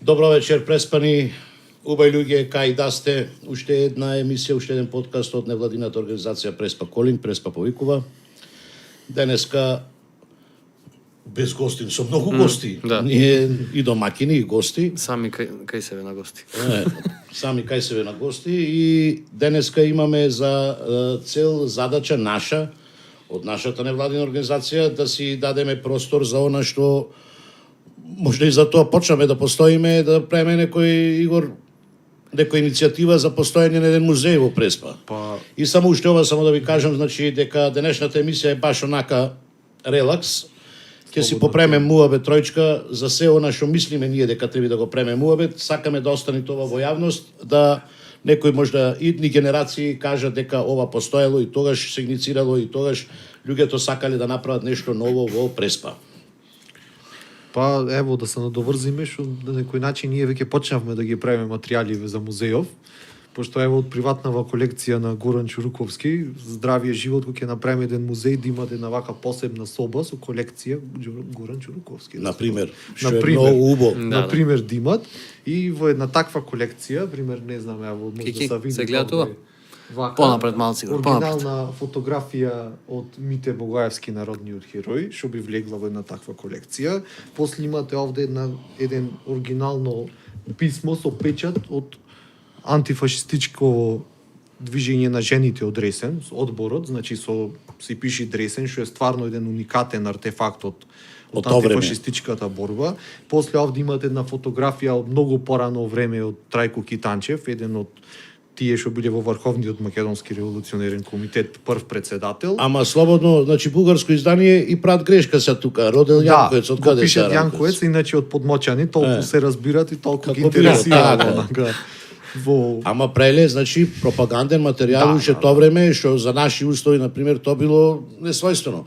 Добро вечер, преспани, убај луѓе, кај да сте, уште една емисија, уште еден подкаст од невладината организација Преспа Колинг, Преспа повикува. Денеска без гости, со многу гости. Да. Ние и домаќини, и гости. Сами кај себе на гости. Сами кај себе на гости и денеска имаме за цел задача наша, од нашата невладина организација, да си дадеме простор за она што можда и за тоа почнаме да постоиме, да правиме некоја иницијатива за постојање на еден музеј во Преспа. И само уште ова само да ви кажам, значи дека денешната емисија е баш онака релакс. Ќе си попреме муабет тројчка за се она што мислиме ние дека треба да го преме муабет, сакаме да остане тоа во јавност, да некои можда идни генерации кажат дека ова постоело и тогаш се иницирало и тогаш луѓето сакале да направат нешто ново во Преспа. Па ево да се надоврзиме што на некој начин ние веќе почнавме да ги правиме материјали за музејов, пошто ево од приватнава колекција на Горан Чуруковски, здравиот живот кој ќе направиме еден музеј да има една вака посебна соба со колекција Горан Чуруковски. Например, што е многу убаво. Например, да имат и во една таква колекција, пример не знам ево може да се види. Се гледа тоа? Вака, Понапред малци го, оригинална фотографија од Мите Богоевски народниот херој, што би влегла во една таква колекција. После имате овде еден оригинално писмо со печат од антифашистичко движење на жените од Дресен, со одборот, значи се пише Дресен, што е стварно еден уникатен артефакт од антифашистичката борба. После овде имате една фотографија од многу порано време од Трајко Китанчев, еден од тие што биле во Врховниот македонски револуционерен комитет, прв председател. Ама слободно, значи бугарско издание и прат грешка се тука, родел Јанковец, од каде се Јанковец, иначе од Подмочани, толку се разбират и толку ги интересира. Ама преле, значи пропаганден материјал уште тоа време што за наши устои на пример тоа било несвојствено.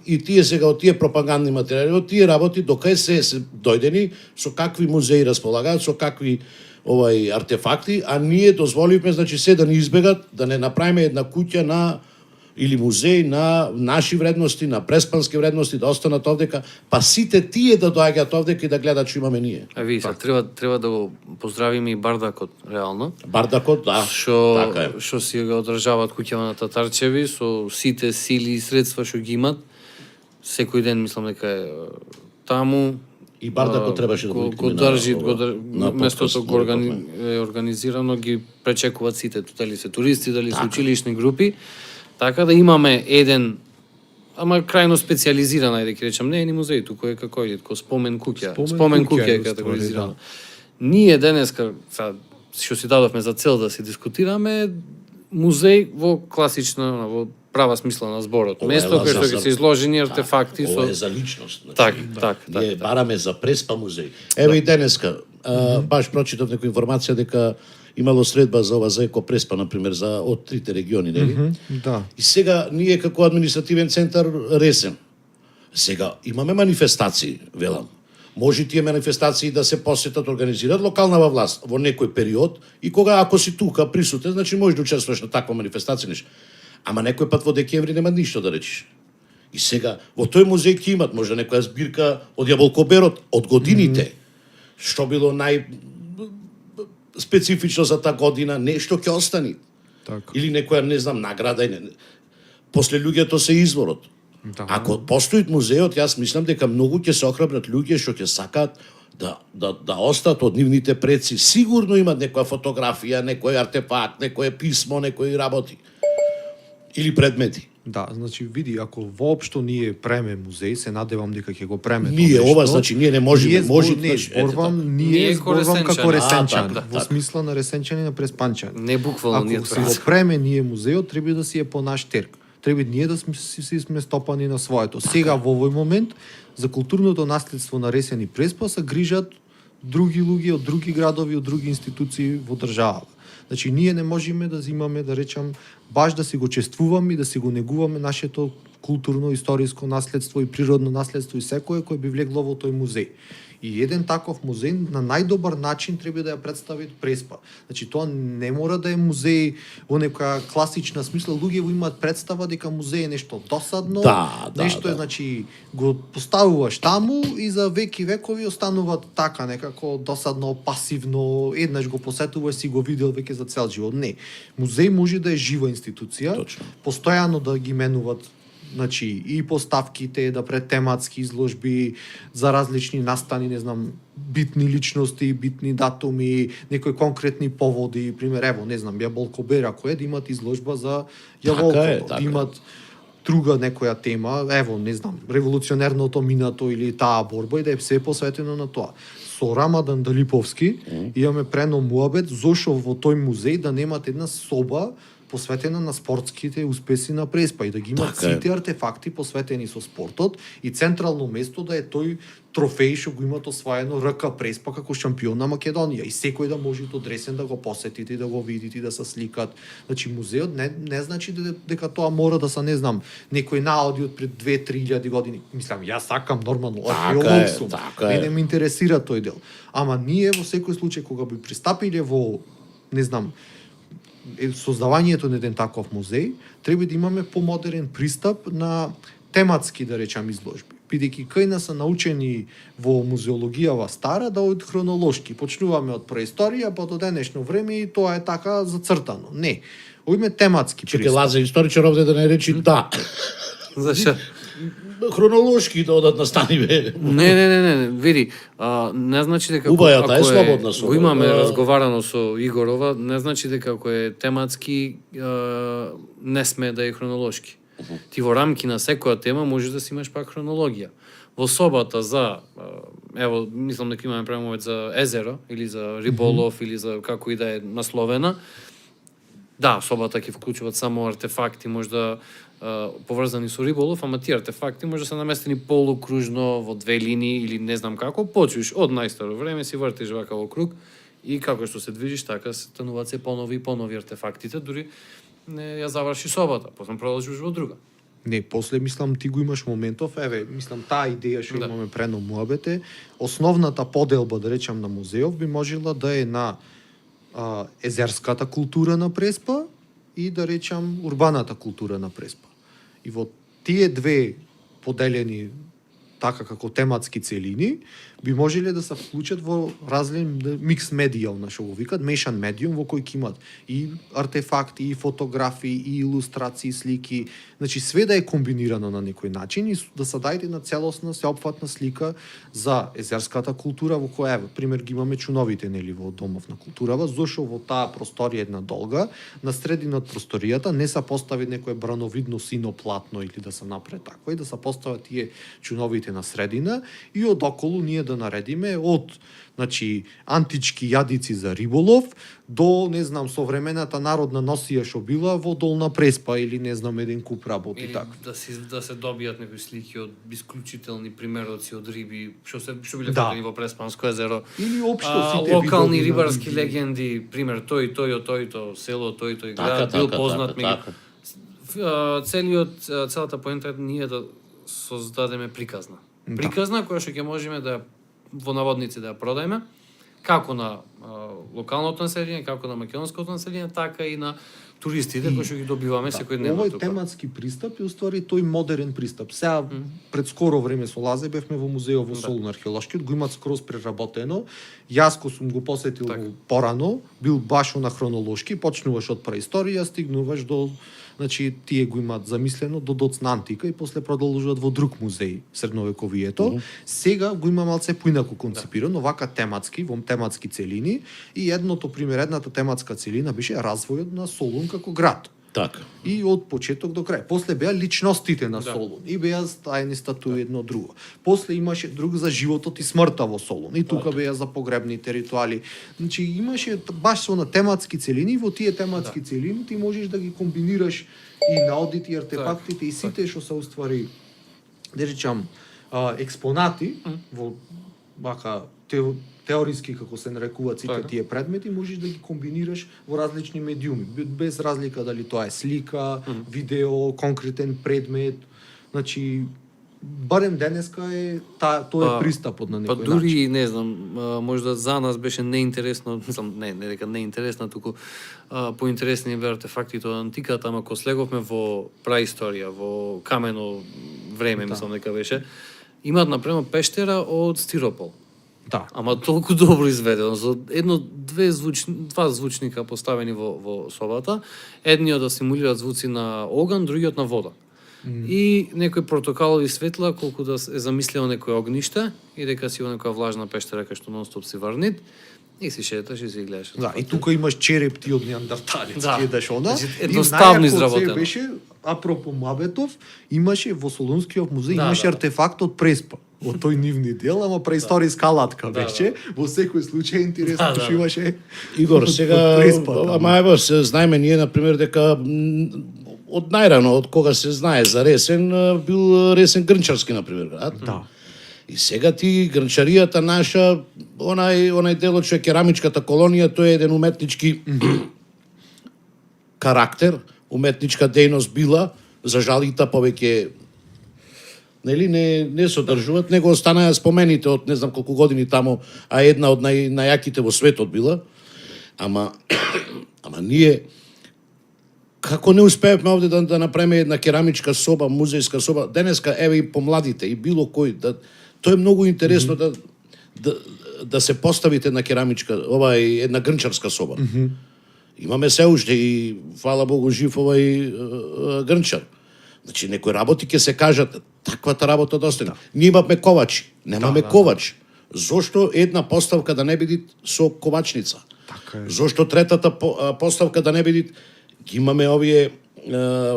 И тие сега од тие пропагандни материјали, од тие работи докај се дојдени со какви музеи располагаат, со какви артефакти, а ние дозволивме значи се да ни избегат, да не направиме една куќа на или музеј на наши вредности, на преспански вредности, да останат овдека, па сите тие да доаѓаат овдека и да гледат што имаме ние. А ви треба да го поздравиме и Бардакот реално. Бардакот, да. Што си го одржаваат куќава на Татарчеви со сите сили и средства што ги имат. Секој ден мислам дека е таму. И Бардакот требаше да го држи, местото го организирано, ги пречекуваат сите, дали се туристи, дали се училишни групи, така да имаме еден, ама крајно специализиран, ајде ќе речам, не е ни музеј, туку е како спомен куќа. Спомен куќа е категоризирана. Ние денеска, што си дадовме за цел да се дискутираме, музеј во класична, во права смисла на зборот. Место кое што се изложени артефакти со... Ова е за личност. Ние бараме за Преспа музеј. Ево и денеска, баш прочитав некоја информација дека имало средба за ова за Еко Преспа, например, од трите региони, нели? Да. И сега ние како административен центар Ресен, сега имаме манифестации, велам. Може тие манифестации да се посетат, организираат локалнава власт во некој период и кога ако си тука присутен, значи можеш да учествуваш на таква манифестација нешто. Ама некој пат во декември нема ништо да речиш. И сега во тој музеј ќе имат можда некоја збирка од јаболкоберот од годините, што било специфично за таа година, нешто ќе остани. Или некоја, не знам, награда. После луѓето се изворот. Ако постои музејот, јас мислам дека многу ќе се охрабрат луѓе што ќе сакаат да остат од нивните предци. Сигурно имат некоја фотографија, некој артефакт, некое писмо, некои работи. Или предмети. Да, значи види, ако воопшто ние преме музеј, се надевам дека ќе го преме. Ние ова значи ние не можеме, ние зборувам како ресенчани, во смисла на ресенчани на преспанчани. Не буквално ние тоа. Ако го преме ние музејот, треба да си е по наш терк. Треба ние да сме стопани на своето. Сега во овој момент за културното наследство на Ресен и Преспа се грижат други луѓе од други градови, од други институции во државата. Значи, ние не можеме да имаме, да речам, баш да си го чествуваме и да си го негуваме нашето културно, историско наследство и природно наследство и секое кој би влегло во тој музеј. И еден таков музеј на најдобар начин треба да ја представи Преспа. Значи тоа не мора да е музеј во некоја класична смисла, луѓето имаат представа дека музеј е нешто досадно, нешто е, значи го поставуваш таму и за веки векови остануваат така некако досадно, пасивно, еднаш го посетуваш, си го видел веќе за цел живот. Не. Музеј може да е жива институција, Точно. постојано да ги менуваат, значи и поставките, да пред тематски изложби за различни настани, не знам, битни личности, битни датуми, некои конкретни поводи, пример, ево, не знам, Јаболко Бера, кој да имат изложба за Јаволкото, да имат друга некоја тема, ево, не знам, револуционерното минато или таа борба и да е се посветено на тоа. Со Рамадан Далиповски имаме прено муабет зошто во тој музеј да немат една соба посветена на спортските успеси на Преспа и да ги имат сите артефакти посветени со спортот и централно место да е тој трофеј што го имат освоено РК Преспа како шампион на Македонија и секој да може одресен да го посетите, да го видите, да се сликат. Значи музеот не значи дека тоа мора да се, не знам, некој наоди од пред 2-3 години. Мислам, јас сакам нормално археолог сум. Мене ме интересира тој дел. Ама ние во секој случај кога би пристапиле во, не знам, создавањето на еден таков музеј, треба да имаме помодерен пристап на тематски, да речам, изложби. Бидејќи кај нас се научени во музеологијава стара да од хронолошки. Почнуваме од преисторија, па до денешно време и тоа е така зацртано. Не. Овој тематски пристап. Чеке, Лаза историчар овде да не речи да. Зашто? Хронолошки да одат настаниве. Не, види, не значи дека Убајата е слободна со. Го имаме разговарано со Игорова, не значи дека ако е тематски не сме да е хронолошки. Ти во рамки на секоја тема можеш да си имаш пак хронологија. Во собата за ево, мислам дека имаме премовет за езеро или за риболов или за како и да е насловена. Да, собата ќе вклучуваат само артефакти, можда поврзани со риболов, ама тие артефакти може да се наместени полукружно во две линии или не знам како, почнеш од најстаро време, си вртиш вака во круг и како што се движиш, така се стануваат се понови и понови артефактите, дури не ја заврши собата, после продолжиш во друга. Не, после мислам ти го имаш моментов, еве, мислам таа идеја што имаме прено муабете, основната поделба, да речам, на музеов би можела да е на езерската култура на Преспа и да речам урбаната култура на Преспа. И во тие две поделени така како тематски целини, би можеле да се вклучат во различен микс медијална, што го викат, мешан медиум, во кој ќе имат и артефакти, и фотографии, и илустрации, слики, значи све да е комбинирано на некој начин и да се даде на целосна, сеопфатна слика за езерската култура, во која, еве, пример, ги имаме чуновите, нели, во Домов на културава, зошто во таа просторија една долга, на средина од просторијата не се постави некое брановидно сино платно или да се направи така, и да се постават тие чуновите на средина и од околу ние да наредиме од, значи, антички јадици за риболов до, не знам, современата народна носија што била во Долна Преспа или не знам еден куп работи или така. да се добијат некои слики од исклучителни примероци од риби што биле фотени во Преспанско езеро. Или општо сите локални видови рибарски риби. легенди, пример тој од тој село, тој град Така, бил така, познат така, целата поента е ние да создадеме приказна. Приказна која што ќе можеме да во наводници да ја продаеме, како на локалното население, како на македонското население, така и на туристите кои што ги добиваме секојдневно Овој тука. тематски пристап е уствари тој модерен пристап. Сега пред скоро време со Лазе бевме во музејот во Солун археолошкиот, го имаат скроз преработено. Јас ко сум го посетил порано, бил баш на хронолошки, почнуваш од преисторија, стигнуваш до, значи тие го имаат замислено до доцна антика и после продолжуваат во друг музеј средновековието. Сега го има малце поинаку концепирано, вака тематски, во тематски целини и едната тематска целина беше развојот на Солун како град. Така. И од почеток до крај. После беа личностите на Солун. И беа тајни статуи едно друго. После имаше друг за животот и смртта во Солун. И тука беа за погребните ритуали. Значи имаше баш со на тематски целини, во тие тематски целини ти можеш да ги комбинираш и наодите и артефактите и сите што се уствари, да речам, експонати во вака теориски како се нарекуваат сите тие предмети, можеш да ги комбинираш во различни медиуми, без разлика дали тоа е слика, видео, конкретен предмет. Значи барем денеска е тоа е пристапот на некој Па дури, начин. не знам, можда за нас беше неинтересно, мислам, не дека неинтересно, туку поинтересни беа артефактите од антиката, ама кога слеговме во праисторија, во камено време, мислам дека беше, имаат например пештера од стиропол. Да. Ама толку добро изведено, за два звучника поставени во собата, едниот да симулираат звуци на оган, другиот на вода. И некои протокалови светла, колку да е замислено некој огниште и дека си во некоја влажна пештера кај што нонстоп си врнит и си шеташ и си гледаш. Да, и тука имаш череп ти од неандерталец, Да. гледаш она. Значи, И едноставно најако од се изработено. беше, апропо Мабетов, имаше во Солунскиот музеј Да, имаше да. артефакт од Преспа. Од тој нивни дел, ама преисториска алатка Да, беше. Во секој случај интересно Да, да, што да. имаше. Игор, од сега, Преспа таму. ама ево се знаеме ние, например, дека од најрано, од кога се знае за Ресен, бил Ресен Грнчарски, например, град. Да. И сега ти грнчаријата наша, онај делот што е керамичката колонија, тој е еден уметнички карактер, уметничка дејност била, за жал и та повеќе нели не содржуваат, него останаа спомените од не знам колку години таму, а една од најаките во светот била. Ама ние како не успеевме овде да направиме една керамичка соба, музејска соба, денеска еве и помладите и било кој тоа е многу интересно да се поставите на керамичка, една грнчарска соба. Имаме се уште и фала Богу жив грнчар. Значи некои работи ќе се кажат таквата работа достигна. Да. Ние имаме ковачи, немаме ковач. Зошто една поставка да не биде со ковачница? Така е. Зошто третата поставка да не биде? Ги имаме овие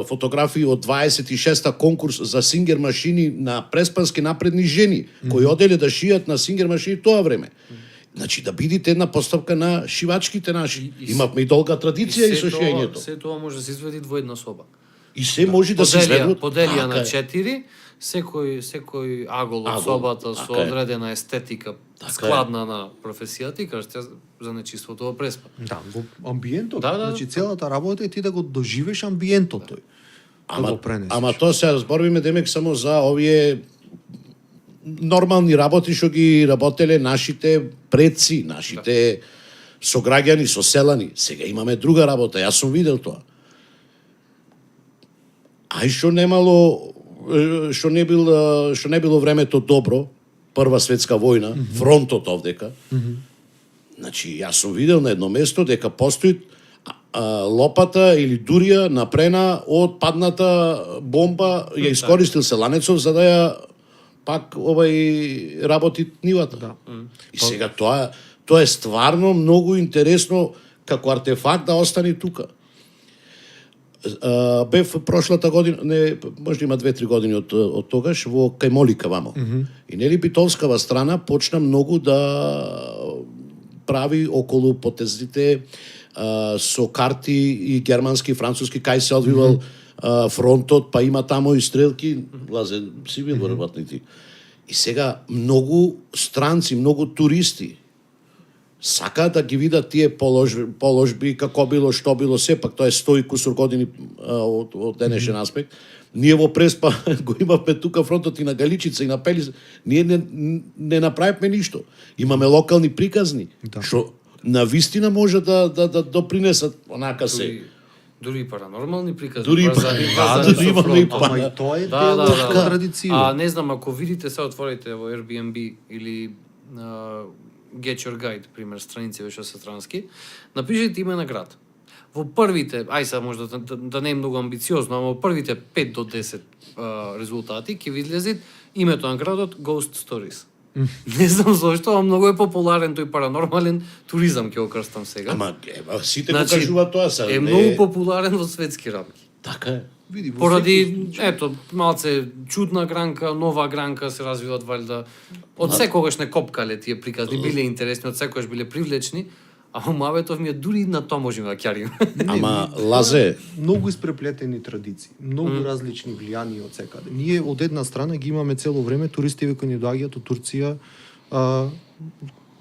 фотографии од 26-та конкурс за сингер машини на преспански напредни жени, кои оделе да шијат на сингер машини тоа време. Значи да бидите една поставка на шивачките наши. Имавме и долга традиција и со шиењето. Се тоа може да се изведи во една соба. И се може да се изведат. Поделија на 4, секој агол од собата со така е. одредена естетика, складна на професијата и кажете за нечиството во Преспа. Да, во амбиентот. Да, да. Значи целата работа е ти да го доживеш амбиентот тој. Да го пренесеш. Ама тоа се зборуваме демек само за овие нормални работи што ги работеле нашите предци, нашите сограѓани, соселани. Сега имаме друга работа, јас сум видел тоа. Ај што немало, што не било времето добро, Прва светска војна, фронтот овдека. Значи, јас сум видел на едно место дека постои лопата или дурија напрена од падната бомба, ја искористил Селанецов за да ја пак работи нивата. Да. И сега тоа е стварно многу интересно како артефакт да остане тука. Бев прошлата година, не, може има 2-3 години од тогаш, во кај Молика вамо. И нели Битолскава страна почна многу да прави околу потезите со карти и германски, француски, кај се одвивал фронтот, па има таму и стрелки, лазе си бил работници. И сега многу странци, многу туристи сакаат да ги видат тие положби, како било, што било, сепак тоа е 100 и кусур години од денешен аспект. Ние во Преспа го имавме тука фронтот и на Галичица и на Пелис, ние не направивме ништо. Имаме локални приказни, што на вистина може да допринесат онака се. Дури и паранормални приказни. Дури имаме и Ама и тоа е дел од традиција. Не знам, ако видите се отворите во Airbnb или Get Your Guide, пример, страници што се странски, напишете име на град. Во првите, сега може да не е многу амбициозно, ама во првите 5 до 10 резултати ќе ви излезат името на градот Ghost Stories. Не знам зошто, ама многу е популарен тој паранормален туризам, ќе го крстам сега. Ама сите го кажуваат тоа сега. Е многу популарен во светски рамки. Така е. Види, во Поради, малце чудна гранка, нова гранка се развиват валјда. Од секогаш не копкале тие приказни, биле интересни, од секогаш биле привлечни, а Мабетов ми е дури на тоа можеме да ќарим. Ама Лазе, многу испреплетени традиции, многу различни влијани од секаде. Ние од една страна ги имаме цело време туристи кои ни доаѓаат од Турција,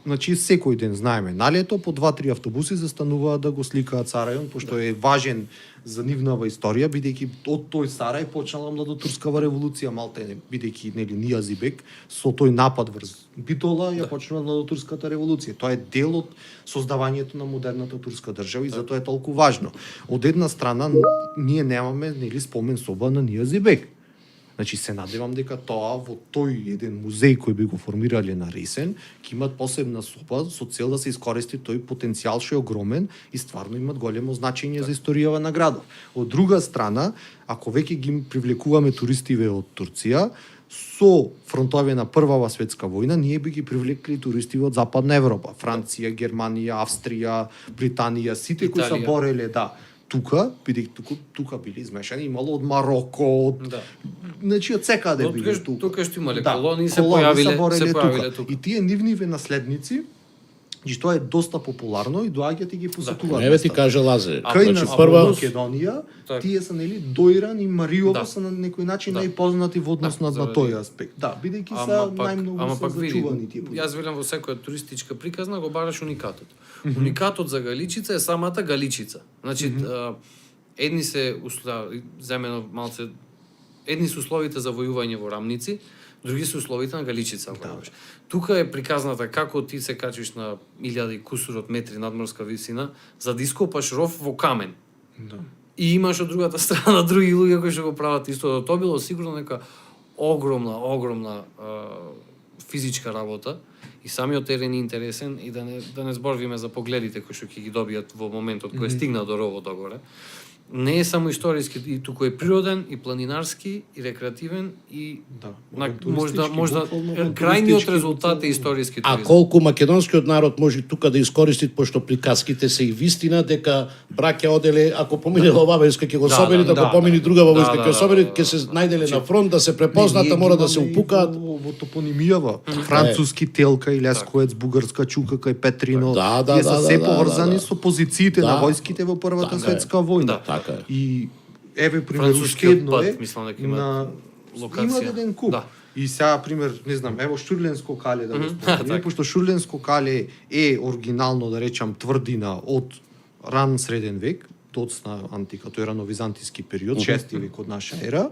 значи секој ден знаеме на лето по 2-3 автобуси застануваат да го сликаат Сарајон, пошто е важен за нивнава историја, бидејќи од тој Сарај почнала младотурскава револуција, малте бидејќи нели Нијазибек со тој напад врз Битола ја почнува младотурската револуција. Тоа е дел од создавањето на модерната турска држава и затоа е толку важно. Од една страна ние немаме нели спомен соба на Нијазибек. Значи се надевам дека тоа во тој еден музеј кој би го формирале на Ресен, ќе имат посебна соба со цел да се искористи тој потенцијал што е огромен и стварно имат големо значење за историјава на градов. Од друга страна, ако веќе ги привлекуваме туристиве од Турција, со фронтове на Првава светска војна, ние би ги привлекли туристиве од Западна Европа, Франција, Германија, Австрија, Британија, сите кои се бореле, тука, бидејќи тука били измешани, имало од Мароко, од значи од секаде били тука. Тука што имале колонии се појавиле тука. И тие нивниве наследници, и тоа е доста популарно и доаѓаат и ги посетуваат. Не ти кажа Лазе. Кај на прва Македонија, тие се нели Дојран и Мариово се на некој начин најпознати во однос на тој аспект. Да, бидејќи се најмногу се зачувани тие. Јас велам во секоја туристичка приказна го бараш уникатот. Уникатот за Галичица е самата Галичица. Значи едни се земено малце едни се условите за војување во Рамници, други се условите на Галичица. Тука е приказната како ти се качиш на 1000 и кусурот метри надморска висина за да ископаш ров во камен. И имаш од другата страна други луѓе кои што го прават исто. Тоа било сигурно нека огромна физичка работа и самиот терен е интересен и да не зборуваме за погледите кои што ќе ги добијат во моментот кој стигна до ровот догоре. Не е само историски, и туку е природен, и планинарски, и рекреативен, и можда крајниот резултат е историски туризам. А колку македонскиот народ може тука да искористи, пошто приказките се и вистина, дека браќа оделе, ако поминела ова войска ќе го собери, да го помини друга войска ќе го собери, ќе се најделе на фронт, да се препозната, мора да се упукаат. Во топонимијава, француски Телка и Лесковец, бугарска Чука кај Петрино, тие се се поврзани со позициите на војските во Првата светска војна. И еве пример уште едно е на локација. Има еден куп. И сега пример, не знам, ево Шурленско кале да го спомнеме, пошто Шурленско кале е оригинално да речам тврдина од ран среден век, доцна антика, тој рано-византиски период, 6 век од наша ера.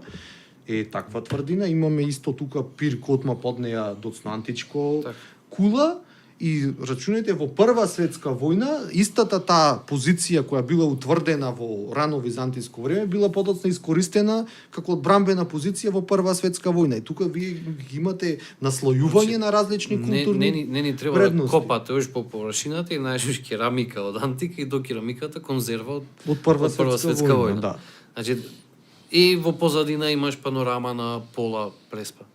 Е таква тврдина, имаме исто тука пир Котма под неја доцна античко кула. И рачунете во Прва светска војна, истата таа позиција која била утврдена во рано византиско време била подоцна искористена како одбранбена позиција во Прва светска војна. И тука вие имате наслојување на различни културни не ни треба да копате ош по површината и најшиш керамика од антика и до керамиката конзерва од Прва светска војна. Да. Значи и во позадина имаш панорама на Пола Преспа.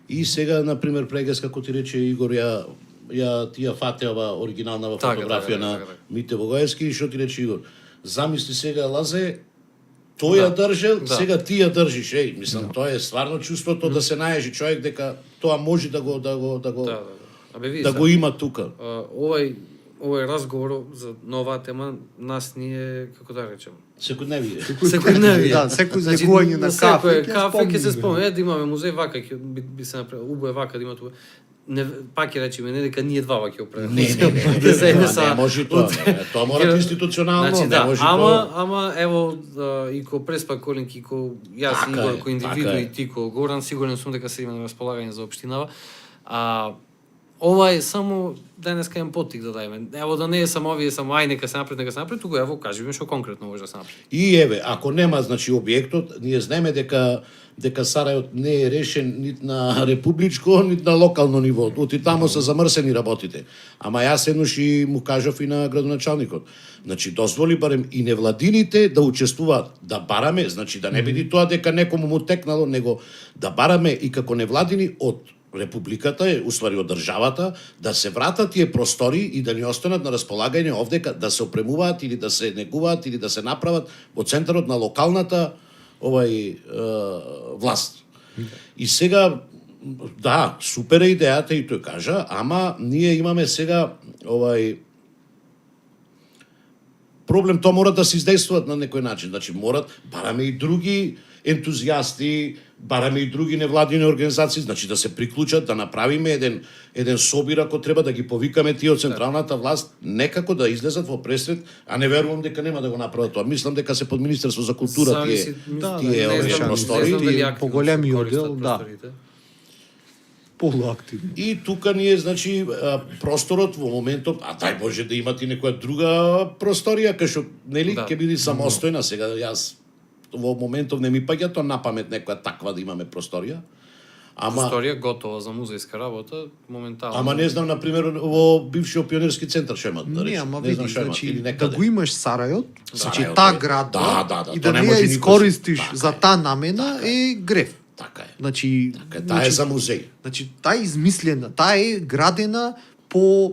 И сега на пример прегас како ти рече Игор ја фате ова оригинална фотографија на Мите Богоевски, што ти рече Игор. Замисли сега Лазе, тој ја држел, сега ти ја држиш, мислам, тоа е стварно чувството да се најежи човек дека тоа може да го има тука. Овој разговор за нова тема нас ние како да речем секојдневие. Секој злегување на кафе ќе се спомне да имаме музеј вака ќе би се направил убаво вака да има тука. Не пак ќе речеме не дека ние двава ќе оправиме. Не може тоа. Тоа мора институционално, не може тоа. Ама ево и ко Преспа Коленки, ко јас Игор ко индивиду и ти ко Горан, сигурен сум дека се има на располагање за општинава. Ова е само денеска имам поттик да дајме. Ево да не е само овие, само нека се напред, туку ево кажеме што конкретно може да се направи. И еве, ако нема значи објектот, ние знаеме дека Сарајот не е решен нит на републичко, нит на локално ниво. Оти таму се замрсени работите. Ама јас еднош и му кажав и на градоначалникот. Значи дозволи барем и невладините да учествуваат, да бараме, значи да не биде тоа дека некому му текнало, него да бараме и како невладини од Републиката, уствари од државата, да се вратат тие простори и да ни останат на располагање овде, да се опремуваат или да се негуваат или да се направат во центарот на локалната власт. И сега, да, супер е идејата и тој кажа, ама ние имаме сега проблем, тоа мора да се издействуваат на некој начин. Значи, бараме и други ентузијасти, бараме и други невладини организации, значи да се приклучат, да направиме еден собир ако треба да ги повикаме тие од централната власт, некако да излезат во пресред, а не верувам дека нема да го направат тоа. Мислам дека се под Министерство за култура тие простори, поголеми оддел, да. Полуактивни. И тука ние, значи, просторот во моментот, а дај Боже да имате некоја друга просторија, кај што, нели, ќе биде самостојна сега, јас во моментов не ми паѓа тоа на памет некоја таква да имаме просторија. Просторија готова за музејска работа, моментално. Ама не знам, например, во бившиот пионерски центар што имат, да Не, речем. ама Не види, знам што имат, значи, или да некаде. го имаш Сарајот, значи Сарајот таа е- градба, да, и тоа да не не може ја никој- искористиш така за е. таа намена е греф. Така е. Значи, Таа е за музеј. Значи, таа е измислена, таа е градена по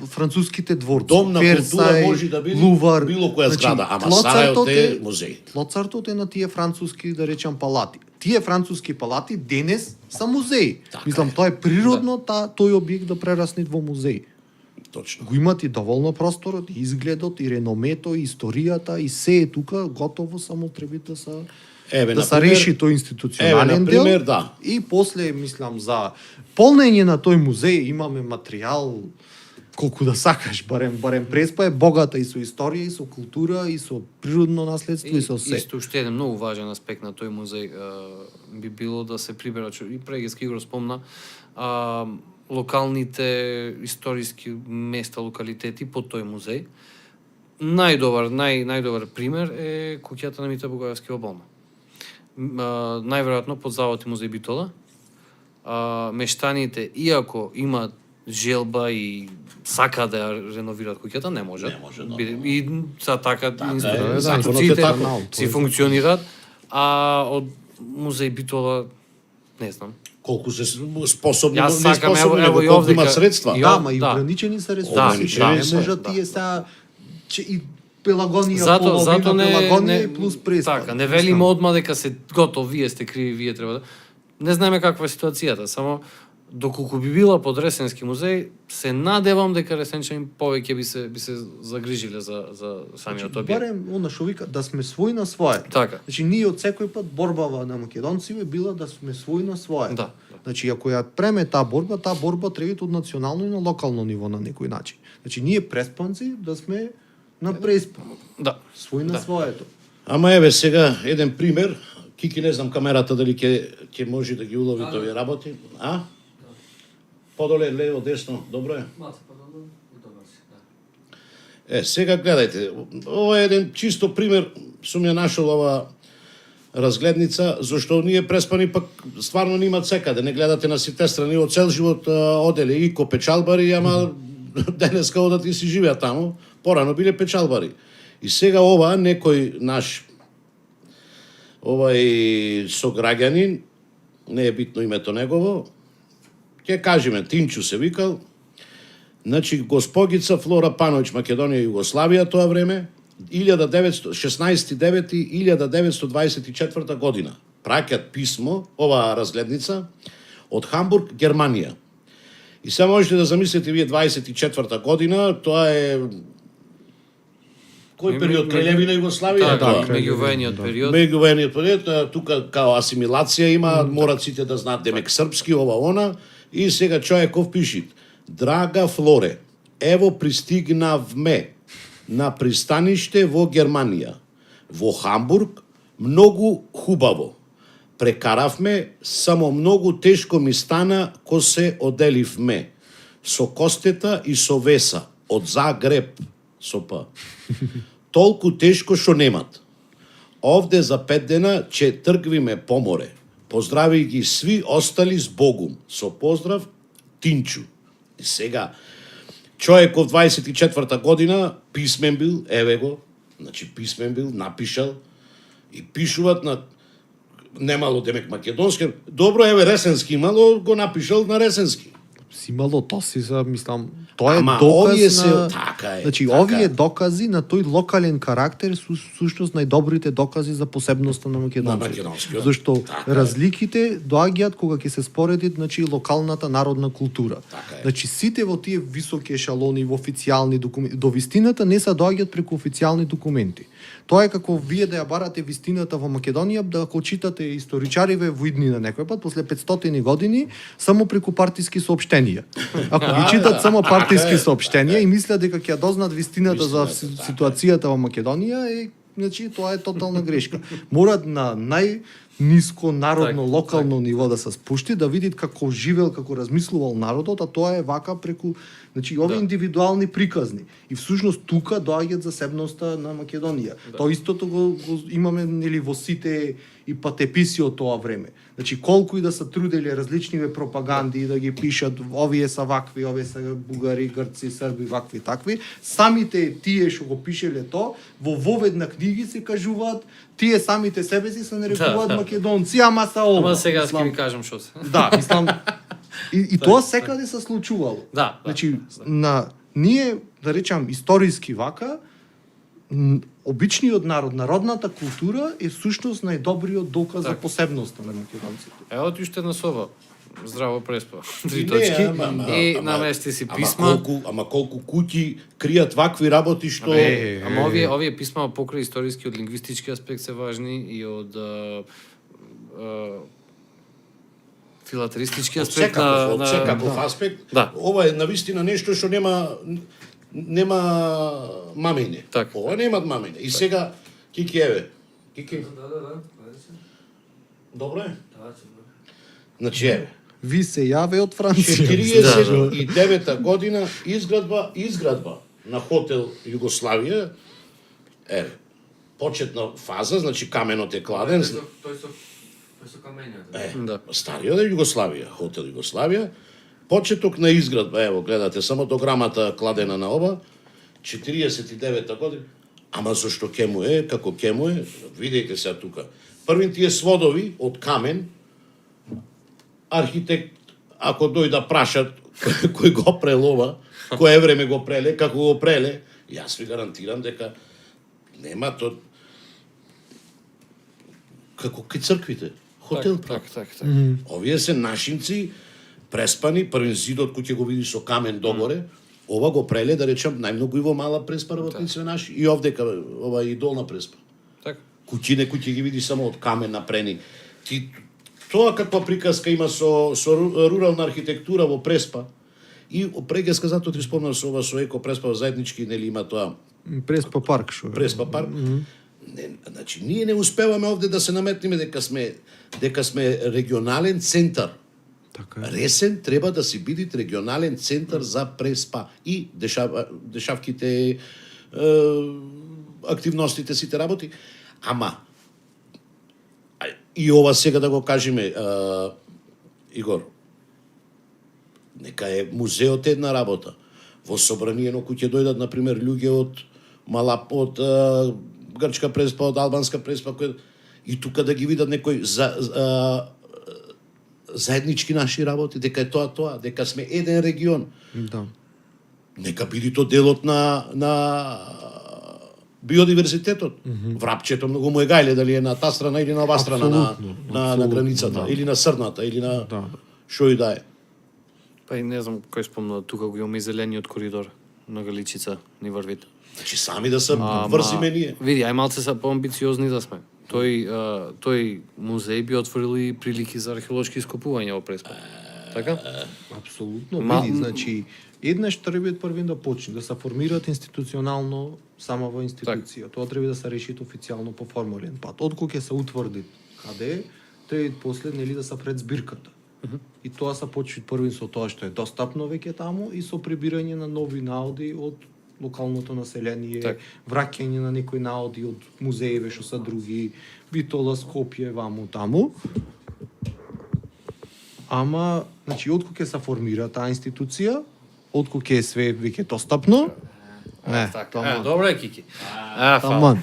француските дворци. Дом на култура Версај, може да биде Лувар. било која Значи, зграда, ама Тлоцартот Сарајот е музеј. Тлоцартот е на тие француски, да речам, палати. Тие француски палати денес се музеи. Така Мислам, е. тоа е природно тој објект да прерасне во музеј. Точно. Го имат и доволно просторот, и изгледот, и реномето, и историјата, и се е тука готово, само треба да се Еве, да се например- реши тој институционален Еве, например, дел. да. И после, мислам, за полнење на тој музеј имаме материјал колку да сакаш, барем Преспа е богата и со историја, и со култура, и со природно наследство, и со се. Исто уште еден многу важен аспект на тој музеј би било да се прибера, и Прегески го спомна, локалните историски места, локалитети по тој музеј. Најдобар пример е куќата на Мите Богоевски во Болно. Најверојатно под завод и музеј Битола. Мештаните, иако имаат желба и сака да ја реновираат куќата, не можат. Не може, да. И за така законот е институциите таков. си функционираат, а од музеј Битола не знам. Колку се способни, Јас сакам, неспособни, ево него и колку овде имат ка- средства. Ја- Да, ма и да. ограничени се Да, ресурси. да, Не се, можат да. тие сега и Пелагонија Зато половина, не Пелагонија и плюс Преспа. Така, не велиме одма дека се готов, вие сте криви, вие треба да. Не знаеме каква е ситуацијата, само доколку би била под Ресенски музеј, се надевам дека ресенчани повеќе би се загрижиле за самиот објект. Барем она што вика да сме свој на свое. Така. Значи ние од секој пат борбава на македонци е била да сме свој на свое. Да. Значи ако ја преме таа борба треба од национално и на локално ниво на некој начин. Значи ние преспанци да сме на Преспа, Да. свој на Да. своето. Ама еве сега еден пример, Кики не знам камерата дали ќе може да ги улови тој работи, а? Подоле, лево, десно, добро е? Сега гледајте, ова е еден чисто пример, сум ја нашол ова разгледница, зашто ние преспани пак стварно не имат секаде, не гледате на сите страни, од цел живот оделе и ко печалбари, ама денеска одат и си живеат таму, порано биле печалбари. И сега ова некој наш овај сограѓанин, не е битно името негово, ќе кажеме Тинчу се викал, значи госпогица Флора Пановиќ, Македонија и Југославија тоа време, 16.9.1924 година. Праќат писмо, оваа разгледница, од Хамбург, Германија. И сега можете да замислите вие 24 година, тоа е кој период, Краљевина Југославија? Да, тоа? меѓувојниот период. Меѓувојниот период, тука као асимилација има, морат сите да знаат демек српски, ова она, и сега човеков пишит: Драга Флоре, ево пристигнавме на пристаниште во Германија, во Хамбург, многу хубаво. Прекаравме, само многу тешко ми стана ко се оделивме. Со костета и со веса, од Загреб, со П. Толку тешко што немат. Овде за 5 дена ќе тргвиме по море. Поздрави ги сви остали с Богум. Со поздрав, Тинчу. И сега, човеков 24 година, писмен бил, еве го, значи писмен бил, напишал, и пишуват на немало демек македонски. Добро, еве Ресенски имало, го напишал на Ресенски. Си имало то си за, мислам, тоа е Ама доказ овие се на... така Така е. Значи, така овие е. докази на тој локален карактер су сушност најдобрите докази за посебноста на На македонците. македонскиот. Зашто Така е. разликите доаѓаат кога ќе се спореди, значи, локалната народна култура. Така е. Значи, сите во тие високи ешалони, во официјални документи, до вистината не се доаѓаат преку официјални документи. Тоа е како вие да ја барате вистината во Македонија, да ако читате историчариве во иднина некој пат, после 500 години, само преку партиски соопштенија. Ако ги читат само партиски соопштенија и мислат дека ќе ја дознат вистината за Вистината, ситуацијата во Македонија, значи тоа е тотална грешка. Морат на најниско народно локално ниво да се спушти, да видит како живел, како размислувал народот, а тоа е вака преку, значи, овие индивидуални приказни. И всушност тука доаѓаат засебноста на Македонија. Тоа истото го имаме, нели, во сите и патеписи од тоа време. Значи, колку и да се трудели различниве пропаганди и да ги пишат овие са вакви, овие са бугари, грци, срби, вакви, такви, самите тие што го пишеле тоа, во воведна книги се кажуваат, тие самите себеси се нарекуваат македонци, ама са ова. Ама сега ќе Мислам, ви кажам што се. Да, мислам, и тоа секаде се случувало. Да. Значи, на ние, да речам, историски вака, обичниот народ, народната култура е всушност најдобриот доказ за посебноста на македонците. Ево ти уште една соба. Здраво преспа. Три Не, точки. И ама- намести си писма. Ама колку куќи кријат вакви работи што Ама овие писма покрај историски од лингвистички аспект се важни и од филателистички аспект од секаков аспект. Да. Ова е навистина нешто што нема мамиње. Така. Ова нема мамиње. И сега Кики еве. Кики. Да. Добро е? Значи еве. Ви се јаве од Франција. 49 година изградба на хотел Југославија. Еве. Почетна фаза, значи каменот е кладен. Тој со камењата. Да. Стариот е Југославија, хотел Југославија. Почеток на изградба, ево, гледате само дограмата кладена на ова, 49 година. Ама зашто ке му е, како ке му е, видејте сега тука. Првин тие сводови од камен, архитект, ако дојда прашат кој го прелова, кое време го преле, како го преле, јас ви гарантирам дека нема то како кај црквите. Хотел Так. Овие се нашинци, преспани, првен зидот кој ќе го види со камен догоре, ова го преле, да речам, најмногу и во мала преспа работници наши, и овдека, ова и долна преспа. Так. Куќине кои ќе ги види само од камен напрени. Тоа каква приказка има со рурална архитектура во Преспа, и прега сказато ти спомнам со ова со Еко Преспа заеднички, нели има тоа Преспа парк шо. Преспа парк. Не, значи, ние не успеваме овде да се наметниме дека сме регионален центар. Така е. Ресен треба да си биде регионален центар за Преспа и дешавките, активностите, сите работи. Ама, и ова сега да го кажеме, Игор, нека е музеот една работа. Во собраниено кој ќе дојдат, например, луѓе од Грчка Преспа, од Албанска Преспа, и тука да ги видат некои заеднички наши работи, дека е тоа, дека сме еден регион. Да. Нека биде тоа делот на биодиверзитетот. Врапчето многу му е гајле, дали е на таа страна или на оваа страна на границата, или на Срната, или на шо и да е. Па и не знам кој спомна, тука го имаме и зелениот коридор на Галичица, ни врвите. Значи сами да се врзиме ние. Види, ај малце са поамбициозни да сме. Тој музеј би отворил и прилики за археолошки ископувања во Преспа. Така? Апсолутно. Види, значи, еднаш треба првин да почне, да се формираат институционално самава институција. Тоа треба да се реши официјално по формален пат. Откога ќе се утврди каде, треба после нели да се пред збирката. И тоа се почне првин со тоа што е достапно веќе таму и со прибирање на нови наоди од локалното население, враќање на некои наоди од музееви што се други, Битола, Скопје, ваму таму. Ама, значи, откога ќе се формира таа институција, откога ќе е све веќе достапно, Добро е, Кики. таман.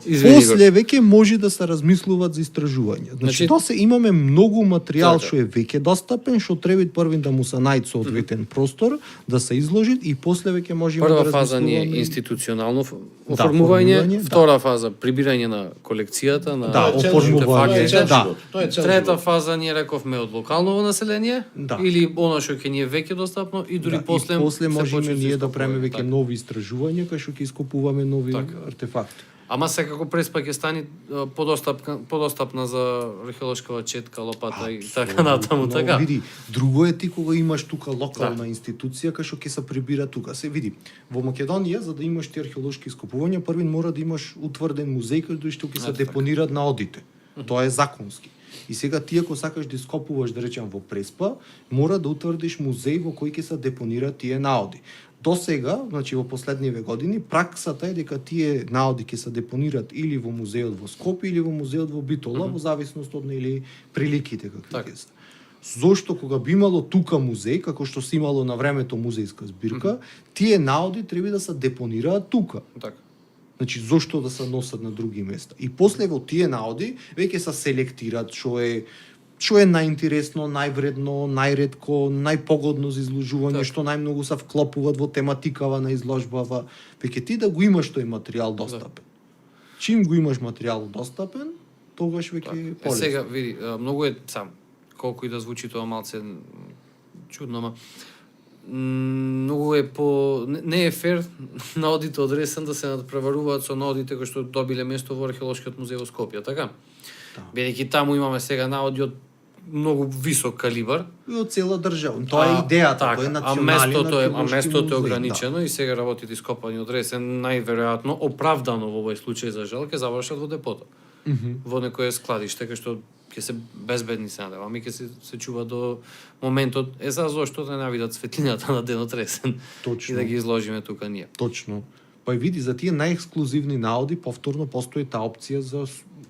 Извини, После веќе може да се размислуваат за истражување. Значи, тоа се имаме многу материјал што е веќе достапен, што треба првин да му се најде соодветен простор, да се изложи и после веќе можеме да прва фаза ни е размислуваме. институционално оформување, оформување, да. втора фаза прибирање на колекцијата, на Да, Тоа е цел оформување, живот, да. Тоа е цел Трета живот. фаза ние рековме од локалново население Да. или она што ќе ни е веќе достапно и дури Да, после и после се можеме почне ние со да правиме ископување, веќе така. нови истражувања кај што ќе ископуваме нови артефакти. Ама секако преспа ќе стане подостапна за археолошка четка, лопата и така натаму, Но, така. Види, друго е ти кога имаш тука локална институција кај што ќе се прибира тука. Се види, во Македонија за да имаш ти археолошки ископувања, првин мора да имаш утврден музеј кај што ќе се Ето така. депонираат наодите. Тоа е законски. И сега ти ако сакаш да ископуваш, да речем во Преспа, мора да утврдиш музеј во кој ќе се депонираат тие наоди. До сега, значи во последниве години, праксата е дека тие наоди ќе се депонираат или во музеот во Скопје или во музеот во Битола, во зависност од нели приликите какви Така. ќе се. Зошто кога би имало тука музеј, како што се имало на времето музејска збирка, тие наоди треба да се депонираат тука. Така. Значи, зошто да се носат на други места? И после во тие наоди веќе се селектираат што е најинтересно, највредно, најретко, најпогодно за изложување, Така. што најмногу се вклопуваат во тематикава на изложбава. Веќе ти да го имаш тој материјал достапен. Чим го имаш материјал достапен, тогаш веќе Е, полесно. сега, види, многу е сам, колку и да звучи тоа малце чудно, ама многу е не е фер наодите од Ресен да се надпреваруваат со наодите кои што добиле место во археолошкиот музеј во Скопје, така? Да. Бидејќи таму имаме сега наоди од многу висок калибар. И од цела држава. Тоа е идејата, така, тоа е национален местото е музеј, ограничено и сега работите ископани од Ресен најверојатно оправдано во овој случај за жал ќе завршат во депото. Во некое складиште кај што ќе се безбедни се надевам, ами ќе се чува до моментот за зошто да не видат светлината на денот Ресен Точно. и да ги изложиме тука ние. Точно. Па и види, за тие најексклузивни наоди повторно постои таа опција за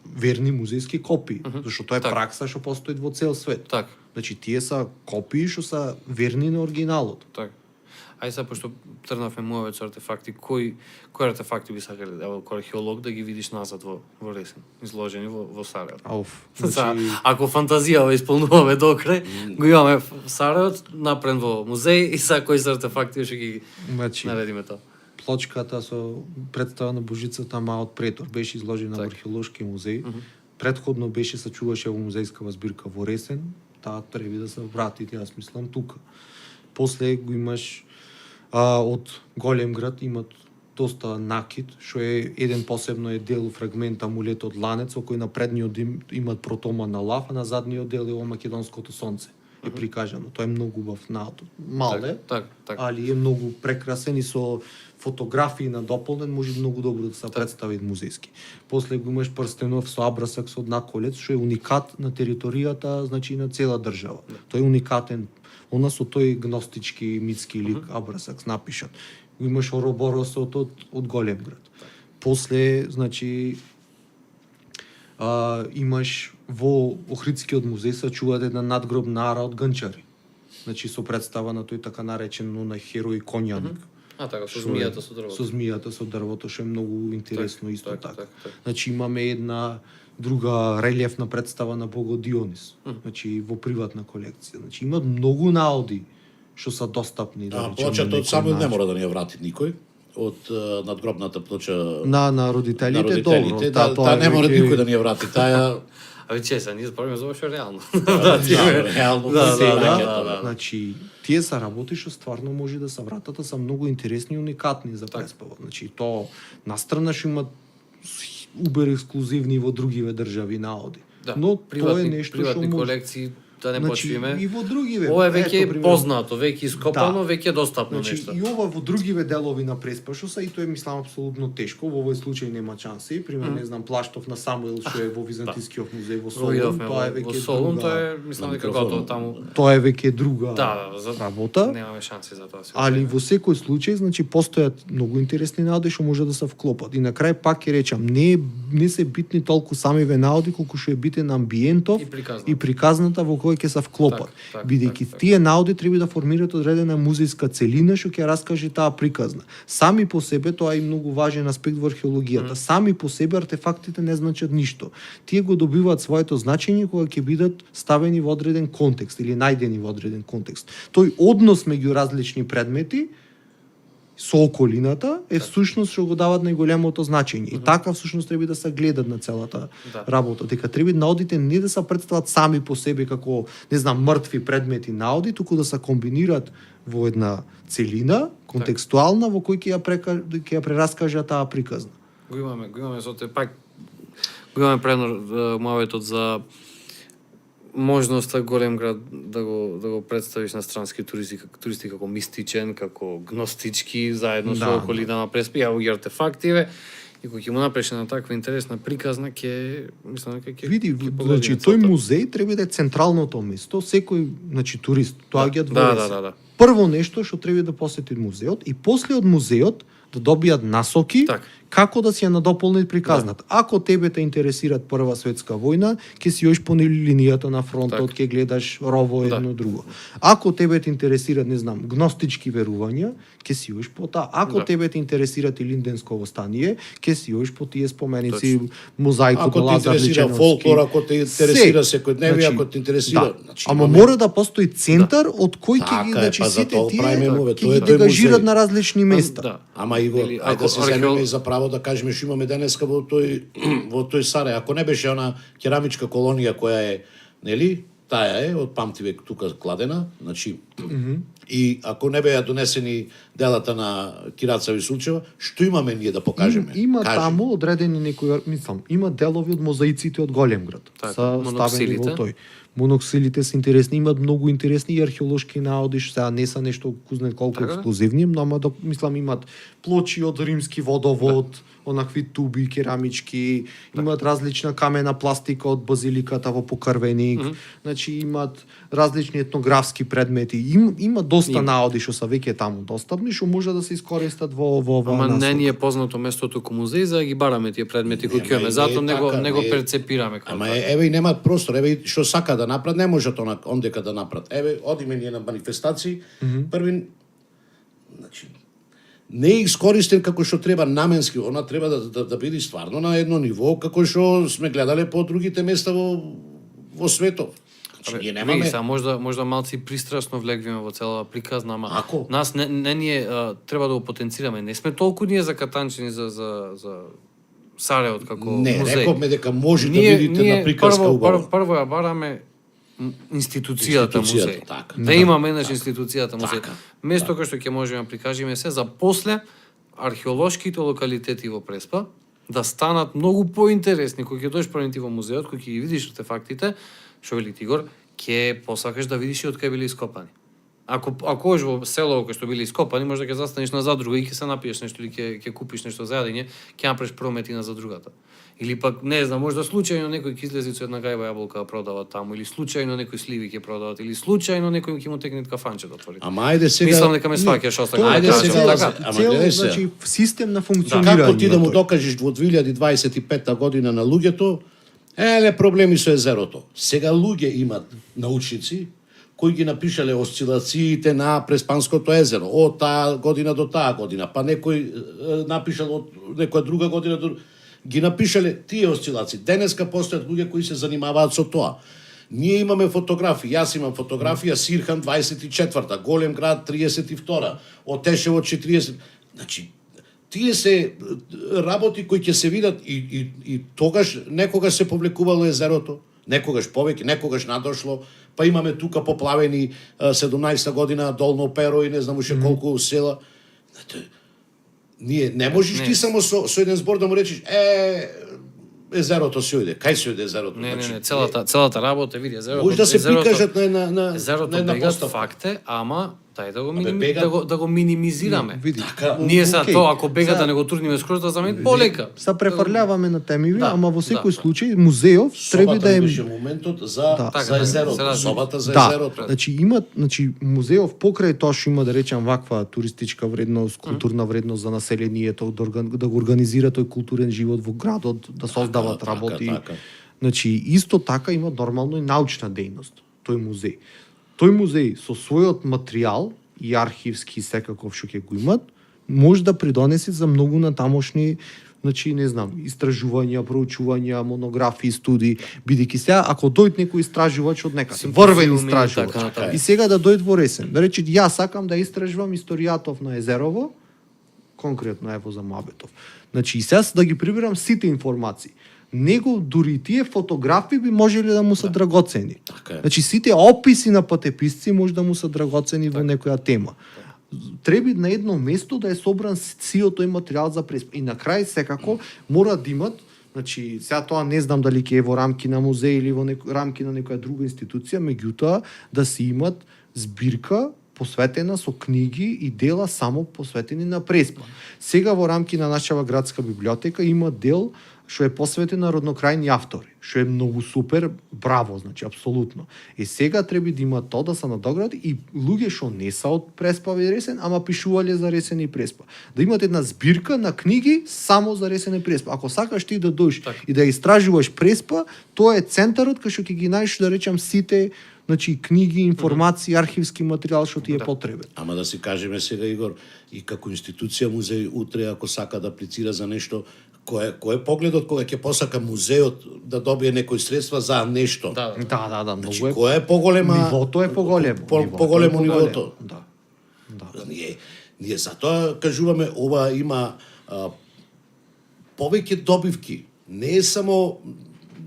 верни музејски копии, зашто тоа е Така. пракса што постои во цел свет. Така, Значи тие се копии што се верни на оригиналот. така. Ај сега пошто трнавме муавет со артефакти, кои артефакти би сакале ево како археолог да ги видиш назад во Ресен, изложени во Сарајево? Ауф. Значи... Ако фантазијава исполнуваме до крај, го имаме в Сарајевот, напрен во музеј и са кои се артефакти што ги Значи, наредиме тоа. плочката со представа на Божицата Маот Претор беше изложена во Така. археолошки музеј. Предходно беше се чуваше во музејскава збирка во Ресен, таа треба да се врати, јас мислам тука. После го имаш од Голем град имат доста накид, што е еден посебно е дел фрагмент амулет од ланец, во кој на предниот имат протома на лав, а на задниот дел е о македонското сонце. Е прикажано. Тоа е многу убав наод. Мал е, Так, али е многу прекрасен и со фотографии на дополнен може многу добро да се представи музејски. После го имаш прстенов со абрасак со наколец, што е уникат на територијата, значи на цела држава. Тој е уникатен. Она со тој гностички митски лик абрасак напишан. Го имаш Ороборосот од Голем град. После, значи, имаш во Охридскиот музеј се чуваат една надгробна ара од Гнчари. Значи со представа на тој така наречен на херој конјаник. така, со Што е- змијата со дрвото. Со змијата со дрвото, што е многу интересно исто така, така. така. Значи имаме една друга релјефна представа на Богот Дионис. Значи во приватна колекција. Значи имаат многу наоди што се достапни да речеме. Плочата на од Самуил некој не начин. мора да ни ја врати никој. Од надгробната плоча На родителите, на родителите, добро. таа не мора веќе- никој да ни ја врати. Таа Абе чеса, ние збориме за ова што е реално. реално Да, Сега, да. значи, тие се работи што стварно може да се вратат, а се многу интересни и уникатни за преспава. Значи, то настрана што имат убер ексклузивни во другиве држави наоди. Да, Но тоа е приватни, нешто што приватни може... колекции, да не Значи, почвиме. и во другиве. Ова е веќе Ето, пример, познато, веќе ископано, Да. веќе достапно Значи, нешто. и ова во другиве делови на Преспа, што се и тоа е мислам апсолутно тешко, во овој случај нема шанси. Пример, не знам, Плаштов на Самуил што е во Византискиот музеј во Го Солун, видовме тоа е во веќе Солун, тоа друга. е, мислам дека микрофон. готово таму. Тоа е веќе друга Да, за работа. немаме шанси за тоа. Али во секој случај, значи постојат многу интересни наоди што може да се вклопат. И на крај пак ќе речам, не се битни толку самиве наоди колку што е битен амбиентов И приказната. и приказната во кој кои ќе се вклопат. Так, Бидејќи так. тие наоди треба да формираат одредена музејска целина што ќе раскаже таа приказна. Сами по себе тоа е многу важен аспект во археологијата. Сами по себе артефактите не значат ништо. Тие го добиваат своето значење кога ќе бидат ставени во одреден контекст или најдени во одреден контекст. Тој однос меѓу различни предмети со околината е всушност што го дават најголемото значење. И така всушност треба да се гледат на целата работа. Дека треба наодите не да се представат сами по себе како, не знам, мртви предмети наоди, туку да се комбинираат во една целина, контекстуална, во кој ќе ја прераскаже таа приказна. Го имаме со те пак го имаме предно моветот за можноста голем град да го представиш на странски туристи како мистичен, како гностички, заедно со околина на преспи, а и артефактиве. И кога ќе му направиш на таква интересна приказна, ќе мислам дека ќе види, значи тој музеј треба да е централното место, секој, значи турист, тоа ги одвори. Да. Прво нешто што треба да посети музеот и после од музеот да добијат насоки како да си ја надополнат приказната. Ако тебе те интересираат Прва светска војна, ќе си јоиш по линијата на фронтот, ќе гледаш рово едно друго. Ако тебе те интересираат, не знам, гностички верувања, ќе си јоиш по таа. Ако тебе те интересираат и Линденско востание, ќе си јоиш по тие споменици, мозаикот на Лазар Личеновски. Ако те интересира фолклор, ако те интересира секојдневие, ако те интересира, значи, ама мора да постои центар од кој ќе ги, значи, сите тие ќе ги дегажираат на различни места. Ама Иго, ајде да се земеме и за право да кажеме што имаме денеска во тој Сарај. Ако не беше она керамичка колонија која е, нели, таа е од памтивек тука кладена, значи и ако не беа донесени делата на Кираца Висулчева, што имаме ние да покажеме? Има таму одредени некои, мислам, има делови од мозаиците од Големград. Са ставени во тој. Моноксилите се интересни, имаат многу интересни и археолошки наоди, сега не са нешто кузне колку ексклузивни, но ама мислам имаат плочи од римски водовод, онакви туби керамички, имаат различна камена пластика од базиликата во Покрвеник, значи имаат различни етнографски предмети. Има доста наоди што се веќе таму достапни, што може да се искористат во Ама не ни е познато местото како музеј за да ги бараме тие предмети кои ќе имаме, затоа не го перцепираме како. Ама еве и немаат простор, еве што сака да направат, не можат ондека да направат. Еве одиме ние на манифестации, први, значи не е искористен како што треба наменски, она треба да биде стварно на едно ниво како што сме гледале по другите места во светот. Значи, ние немаме. Можда малци пристрасно влегвиме во целава приказна, ама нас не ние треба да го потенцираме. Не сме толку ние закатанчени за Сареот како музеј. Не, рековме дека може да видите на приказка убаво. Прво ја бараме институцијата музеј. Да имаме еднаш институцијата музеј. Место кое што ќе можеме да прикажеме се за после археолошките локалитети во Преспа да станат многу поинтересни кога ќе дојдеш први во музеот, кога ќе ги видиш артефактите, што вели Тигор, ќе посакаш да видиш и од кај биле ископани. Ако одиш во село кај што биле ископани, може да ќе застанеш на задруга и ќе се напиеш нешто или ќе купиш нешто за јадење, ќе направиш прометина за другата. Или пак не знам, може да случајно некој ќе излези со една гајба јаболка да продава таму, или случајно некој сливи ќе продават, или случајно некој ќе му текне кафанче да отвори. Ама ајде сега. Мислам дека ме сваќаш оста како ајде сега. Ама гледај се. Значи систем на функционирање. Како ти да му докажеш во 2025 година на луѓето, проблеми со езерото. Сега луѓе имат научници кои ги напишале осцилациите на Преспанското езеро од таа година до таа година, па некој напишал од некоја друга година до ги напишале тие осцилации. Денеска постојат луѓе кои се занимаваат со тоа. Ние имаме фотографии, јас имам фотографија Сирхан 24-та, Голем град 32-та, Отешево 40. Значи тие се работи кои ќе се видат и тогаш некогаш се повлекувало езерото, некогаш повеќе, некогаш надошло, па имаме тука поплавени 17-та година Долно Перо и не знам уште колку села. Ние не можеш ти само со еден збор да му речеш езерото се ојде. Кај се ојде езерото? Не, целата работа види езерото. Може да се прикажат на езерото една бегат постапка. факте, ама дај да го минимизираме. Така, ние са тоа ако бега да не го турниме скроз да замени полека. Се префрляваме на темиви, ама во секој случај музејов треба да е беше моментот за езерото, собата за езерото. Значи музејов покрај тоа што има да речам ваква туристичка вредност, културна вредност за населението, да го организира тој културен живот во градот, да создават работи. Значи исто така има нормално и научна дејност. тој музеј. Тој музеј со својот материјал и архивски секаков што ќе го имат, може да придонесе за многу натамошни, значи не знам, истражувања, проучувања, монографии, студии, бидејќи сега ако дојде некој истражувач од некаде, врвен истражувач, така. и сега да дојде во Ресен, да рече јас сакам да истражувам историјатов на Езерово, конкретно ево за Муабетов. Значи и сега да ги прибирам сите информации. Него дури тие фотографии би можеле да му се драгоцени. Така е. Значи сите описи на патеписци може да му се драгоцени во некоја тема. Треба на едно место да е собран сиот тој материјал за преспа. И на крај секако мора да имат, значи сега тоа не знам дали ќе е во рамки на музеј или во рамки на некоја друга институција, меѓутоа да се имат збирка посветена со книги и дела само посветени на преспа. Сега во рамки на нашава градска библиотека има дел што е посветен на роднокрајни автори, што е многу супер, браво, значи апсолутно. И сега треба да има тоа да се надогради и луѓе што не се од Преспа и Ресен, ама пишувале за Ресен и Преспа. Да имат една збирка на книги само за Ресен и Преспа. Ако сакаш ти да дојдеш и да истражуваш Преспа, тоа е центарот кај што ќе ги најдеш, да речам, сите, значи книги, информации, архивски материјал што ти е потребен. Ама да си кажеме сега, Игор, и како институција музеј утре ако сака да аплицира за нешто, кој е погледот кога ќе посака музеот да добие некои средства за нешто? Да. Да, многу Значи, е. кој е поголема? Нивото е поголемо. Поголемо нивото. Да. Ние затоа кажуваме ова има повеќе добивки. Не е само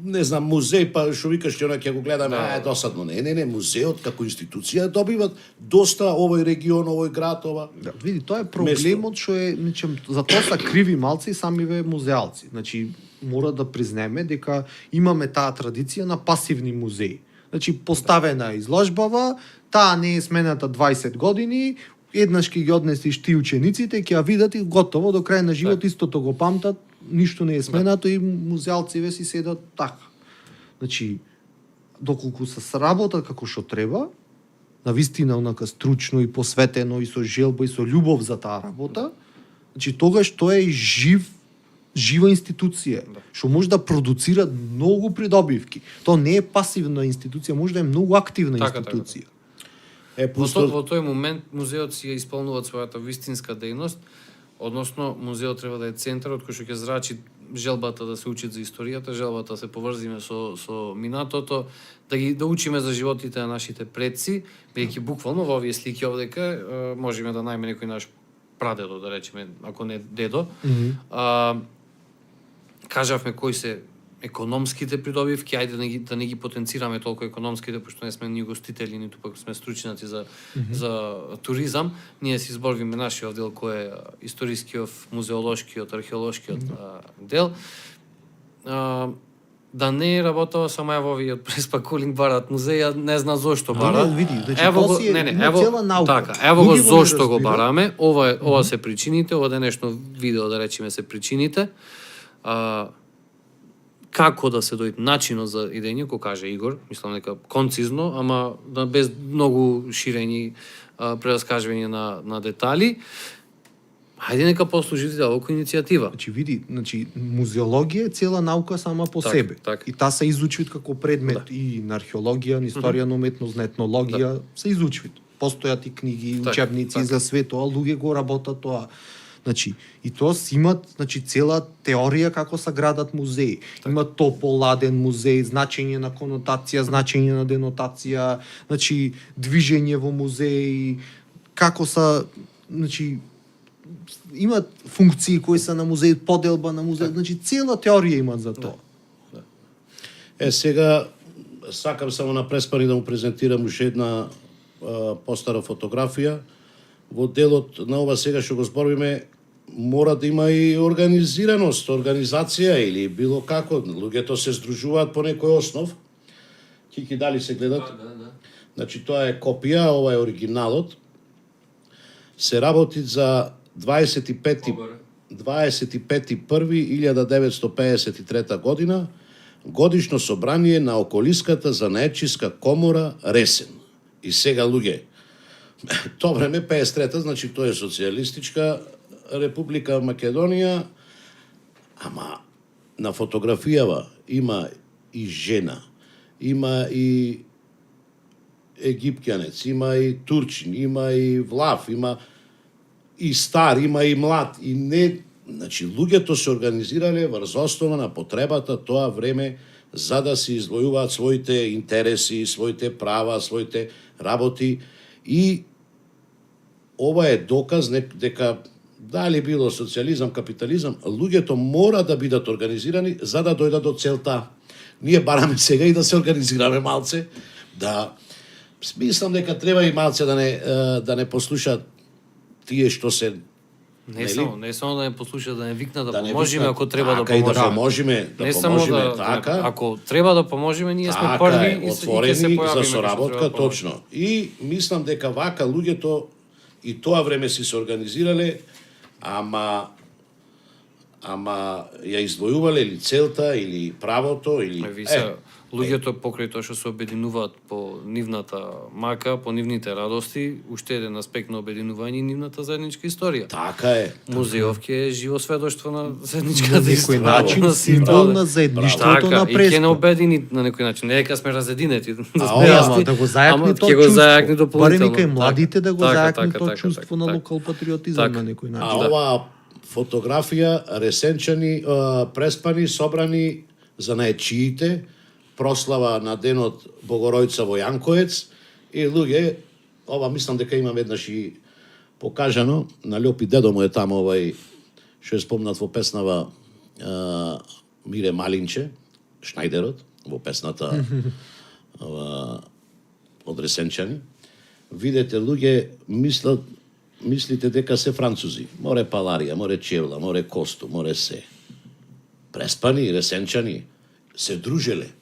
не знам музеј па што викаш ќе ќе го гледаме, досадно. Не, музеот како институција добиват доста овој регион, овој град, ова. Да, види, тоа е проблемот што е, значи, за тоа се криви малци и самиве музеалци. Значи, мора да признеме дека имаме таа традиција на пасивни музеи. Значи, поставена изложбава, таа не е смената 20 години, еднаш ќе ги однесиш ти учениците, ќе ја видат и готово, до крај на живот истото го памтат, ништо не е сменато и музеалциве си седат така. Значи, доколку се сработат како што треба, навистина онака стручно и посветено и со желба и со љубов за таа работа, значи тогаш тоа е жива институција, што може да продуцира многу придобивки. Тоа не е пасивна институција, може да е многу активна институција. Во тој момент музеот си ја исполнува својата вистинска дејност, односно музеот треба да е центарот кој што ќе зрачи желбата да се учи за историјата, желбата да се поврзиме со минатото, да учиме за животите на нашите предци, бидејќи буквално во овие слики овдека можеме да најме некој наш прадедо, да речеме, ако не дедо. Кажавме кои се економските придобивки, ајде да не ги потенцираме толку економските, пошто не сме ни гостители, ниту пак сме стручњаци за туризам. Ние си изборвиме нашиот дел кој е историскиот, музеолошкиот, археолошкиот дел. Да не работава само ево овие од Преспа Кулинг барат музеја, не зна зошто барат. Види, значи Ево тоа си е цела наука. Така, ево го зошто го бараме. Ова се причините, ова денешно видео да речеме се причините. Како да се дојде начинот за идење, кој каже Игор, мислам дека концизно, ама без многу ширење прераскажување на детали. Хајде нека послужи за овој иницијатива. Значи види, музеологија е цела наука сама по себе. Так. И таа се изучвит како предмет и на археологија, на историја на уметност, на етнологија, се изучвит. Постојат и книги, учебници за све тоа, луѓе го работат тоа. Значи, и тоа си имат, цела теорија како се градат музеи. Има тополаден музеј, значење на конотација, значење на денотација, движење во музеи, како са, имат функции кои се на музеј, поделба на музеј, цела теорија имат за тоа. Сега сакам само на Преспани да му презентирам уште една постара фотографија. Во делот на ова сега што го зборуваме, мора да има и организираност, организација или било како. Луѓето се здружуваат по некој основ. Кики, дали се гледат? Да. Значи, тоа е копија, ова е оригиналот. Се работи за 25.1.1953 година, годишно собрание на Околиската занаетчиска комора Ресен. И сега, луѓе, тоа време 53-та, значи тоа е социјалистичка Република Македонија, ама на фотографијава има и жена, има и египтјанец, има и турчин, има и влав, има и стар, има и млад, и не, значи луѓето се организирале врз основа на потребата тоа време за да се извојуваат своите интереси, своите права, своите работи, и ова е доказ дека дали било социјализам, капитализам, луѓето мора да бидат организирани за да дојдат до целта. Ние бараме сега и да се организираме малце, да мислам дека треба и малце да не послушаат тие што се Не само да не послушаат, да не викнат да не поможиме викнат, ако треба да така и поможиме. да Не само поможиме, да така. ако треба да поможиме, ние сме Така први е, и се отворени се појавиме за кога што соработка, треба да точно. И мислам дека вака луѓето и тоа време си се организирале, ама ја извојувале или целта, или правото, или... Луѓето покрај тоа што се обединуваат по нивната мака, по нивните радости, уште еден аспект на обединување и нивната заедничка историја. Така е. Музејовки е живо сведоштво на заедничката На некој историја. начин символ на заедништвото на И ќе не преспа. обедини на некој начин. Не е дека сме разединети. Ама да го зајакни тоа ќе го зајакни чувство. Барем и дополнително. кај младите да го зајакни тоа така, чувство на локал патриотизам на некој А начин. ова фотографија, ресенчани, преспани, собрани за наечиите, прослава на денот Богоројца во Јанковец, и луѓе, ова мислам дека има веднаш и покажано, на Лјопи дедо му е таму овај, што е спомнат во песнава Мире Малинче, Шнајдерот, во песната од Ресенчани. Видете, луѓе мислите дека се французи. Море Паларија, море Чевла, море Косту, море се. Преспани, ресенчани, се дружеле.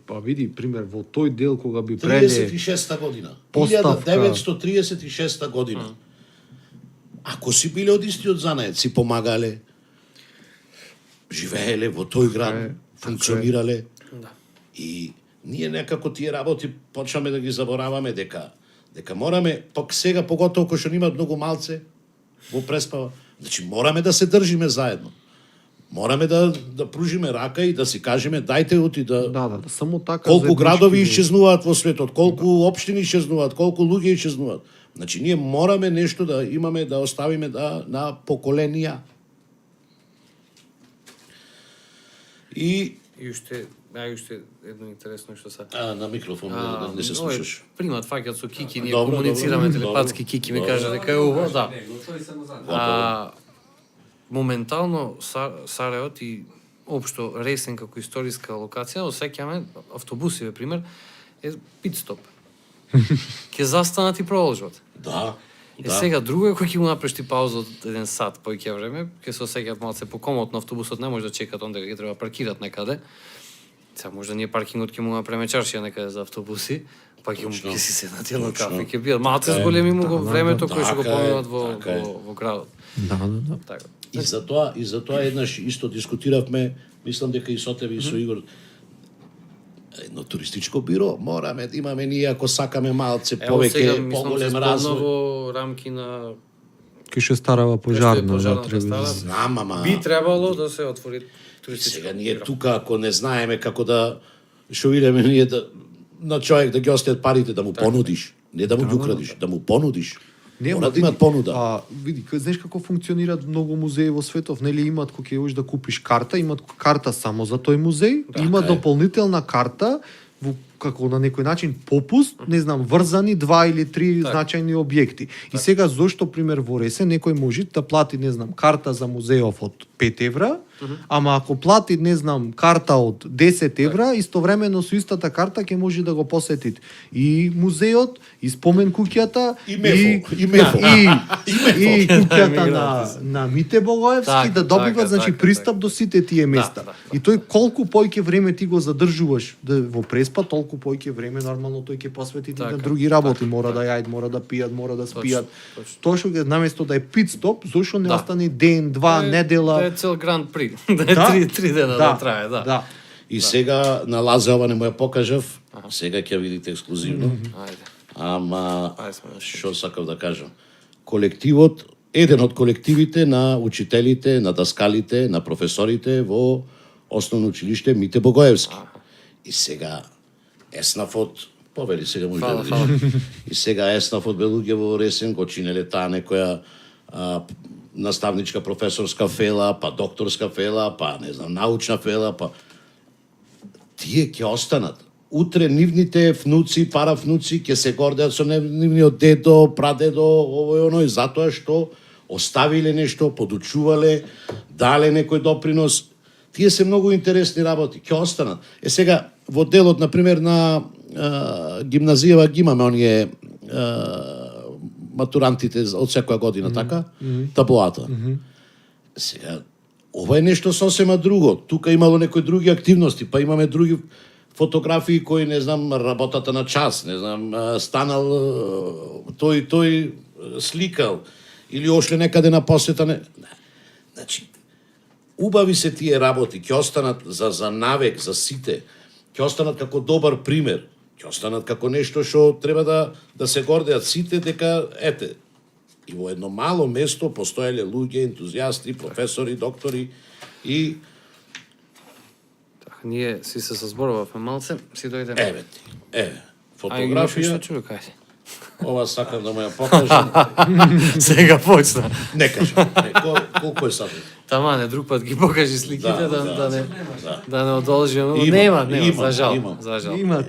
Па види, пример, во тој дел кога би преде 36-та година. поставка. 1936 година. Ако си биле од истиот занаед, си помагале, живееле во тој град, функционирале. И ние некако тие работи почнаме да ги забораваме дека мораме, пак сега поготово кој што немаат многу малце во преспава, значи мораме да се држиме заедно. Мораме да пружиме рака и да си кажеме дајте ути Да, само така колку заеднички градови ние. исчезнуваат во светот, колку општини исчезнуваат, колку луѓе исчезнуваат. Значи ние мораме нешто да имаме, да оставиме на поколенија. И уште едно интересно што се на микрофон да не се овој слушаш. примат фаќаат со Кики, ние Добро, комуницираме добро, телепатски, Кики ми кажа дека е ово, да. Готово. Моментално Сарајот и општо Ресен како историска локација, осеќаме автобуси, пример, е пит-стоп. Ќе застанат и продолжат. Да. Сега друго е кој ќе му направиш ти пауза од 1 сат поќе време, ќе се осеќаат малце покомотно, автобусот не може да чекат онде ќе треба паркират некаде. Сега можда ние паркингот ќе му направиме чаршија некаде за автобуси, па ќе си седнат едно кафе, ќе биат малце зголеми му го времето кое што го поминат во градот. Да. Така. И затоа еднаш исто дискутиравме, мислам дека и со тебе и со Игор, едно туристичко биро, мораме да имаме ние ако сакаме малце повеќе поголем развој. Во рамки на Кој што старава пожарна, пожарната треба стара. Знам, ама би требало да се отвори туристичко. сега ние тука ако не знаеме како да што видиме ние на човек да ги остаат парите да му понудиш, не да му ги украдиш, да му понудиш. Мора да имат понуда. Види, знаеш како функционираат многу музеи во светов, нели имаат кога ќе одиш да купиш карта, имаат карта само за тој музеј, има дополнителна карта во како на некој начин попуст, не знам, врзани 2 или 3 значајни објекти. И сега зошто пример во Ресен некој може да плати, не знам, карта за музејов од 5 евра, ама ако плати, не знам, карта од 10 евра, истовремено со истата карта ќе може да го посетите и музејот, и спомен куќата, И Мефо, и куќата на Мите Богоевски, да добиват значи пристап до сите тие места. И тој колку појќе време ти го задржуваш во Преспа, толку појќе време нормално тој ќе посвети на други работи, мора да јајат, мора да пијат, мора да спијат. Тоа што наместо да е пит-стоп, зошто не остане ден, два, недела? Да е цел Гранд При. Да е 3 дена да трае, да. И сега на Лазе ова не му ја покажав, сега ќе видите ексклузивно. Ајде. Ама што сакав да кажам? Колективот, еден од колективите на учителите, на даскалите, на професорите во Основно училиште Мите Богоевски. И сега еснав од Повели сега може Фала, да фала. видиш. И сега еснав од белуѓе во Ресен, го чинеле таа некоја наставничка професорска фела, па докторска фела, па не знам, научна фела, па тие ќе останат. Утре нивните внуци, паравнуци ќе се гордеат со нивниот дедо, прадедо, овој оној, затоа што оставиле нешто, подучувале, дале некој допринос. Тие се многу интересни работи, ќе останат. Сега, во делот, например, на гимназијава ги имаме оние матурантите од секоја година, така? Таблоата. Сега, ова е нешто сосема друго. Тука имало некои други активности, па имаме други фотографии кои, не знам, работата на час, не знам, станал тој сликал или ошле некаде на посета. Значи, убави се тие работи, ќе останат за навек, за сите, ќе останат како добар пример, ќе останат како нешто што треба да се гордеат сите дека, ете, и во едно мало место постоеле луѓе, ентузијасти, професори, доктори и Ние си се созборувавме малце, си дојдеме. еве ти, фотографија, Чули кај? ова сакам да му ја покажам. Сега почна. Не кажам, колку е сатот? Тама, друг пат ги покажи сликите да не одолжиме. Има, Нема, за жал. има. За жал. Имат.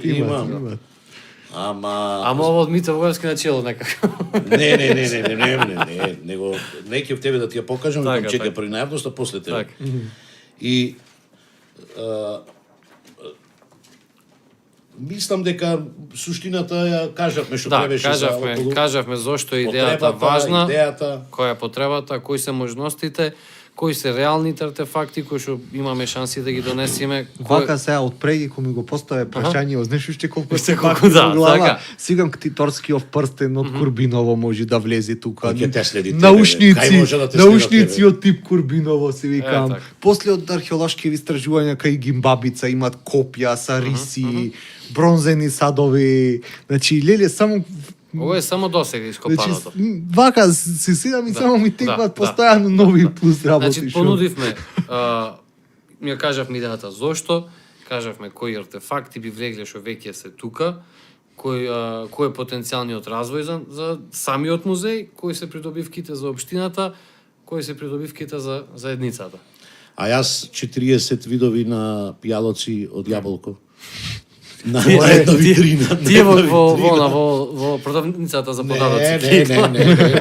Ама Ова од Мито Воевски начело некако. не, него не ќе тебе да ти ја покажам, Така, викам чека така. при најавност, а после тебе. Така. И мислам дека суштината ја кажавме што Да, требаше кажавме зошто е идејата потребата, важна, идејата. која е потребата, кои се можностите, кои се реалните артефакти кои што имаме шанси да ги донесеме. Вака сега од преди кој ми го постави прашање, знаеш уште колку Уште се колку, пак да, во глава. така. Сигам Ктиторскиов прстен од Курбиново може да влезе тука. Кој ќе те следи тебе, Наушници, кај може да те следи наушници тебе? од тип Курбиново се викам. така. После од археолошки истражувања кај Гимбабица имаат копја, сариси, бронзени садови. Значи леле само Ова е само досега ископаното. вака се седам и само ми текват постојано нови плюс работи. Значи, шо. понудивме, ја кажавме идејата зошто, кажавме кои артефакти би влегле што веќе се тука, кој е потенцијалниот развој за самиот музеј, кои се придобивките за општината, кои се придобивките за заедницата. А јас 40 видови на пијалоци од јаболко. На една витрина. Тие во продавницата за подароци.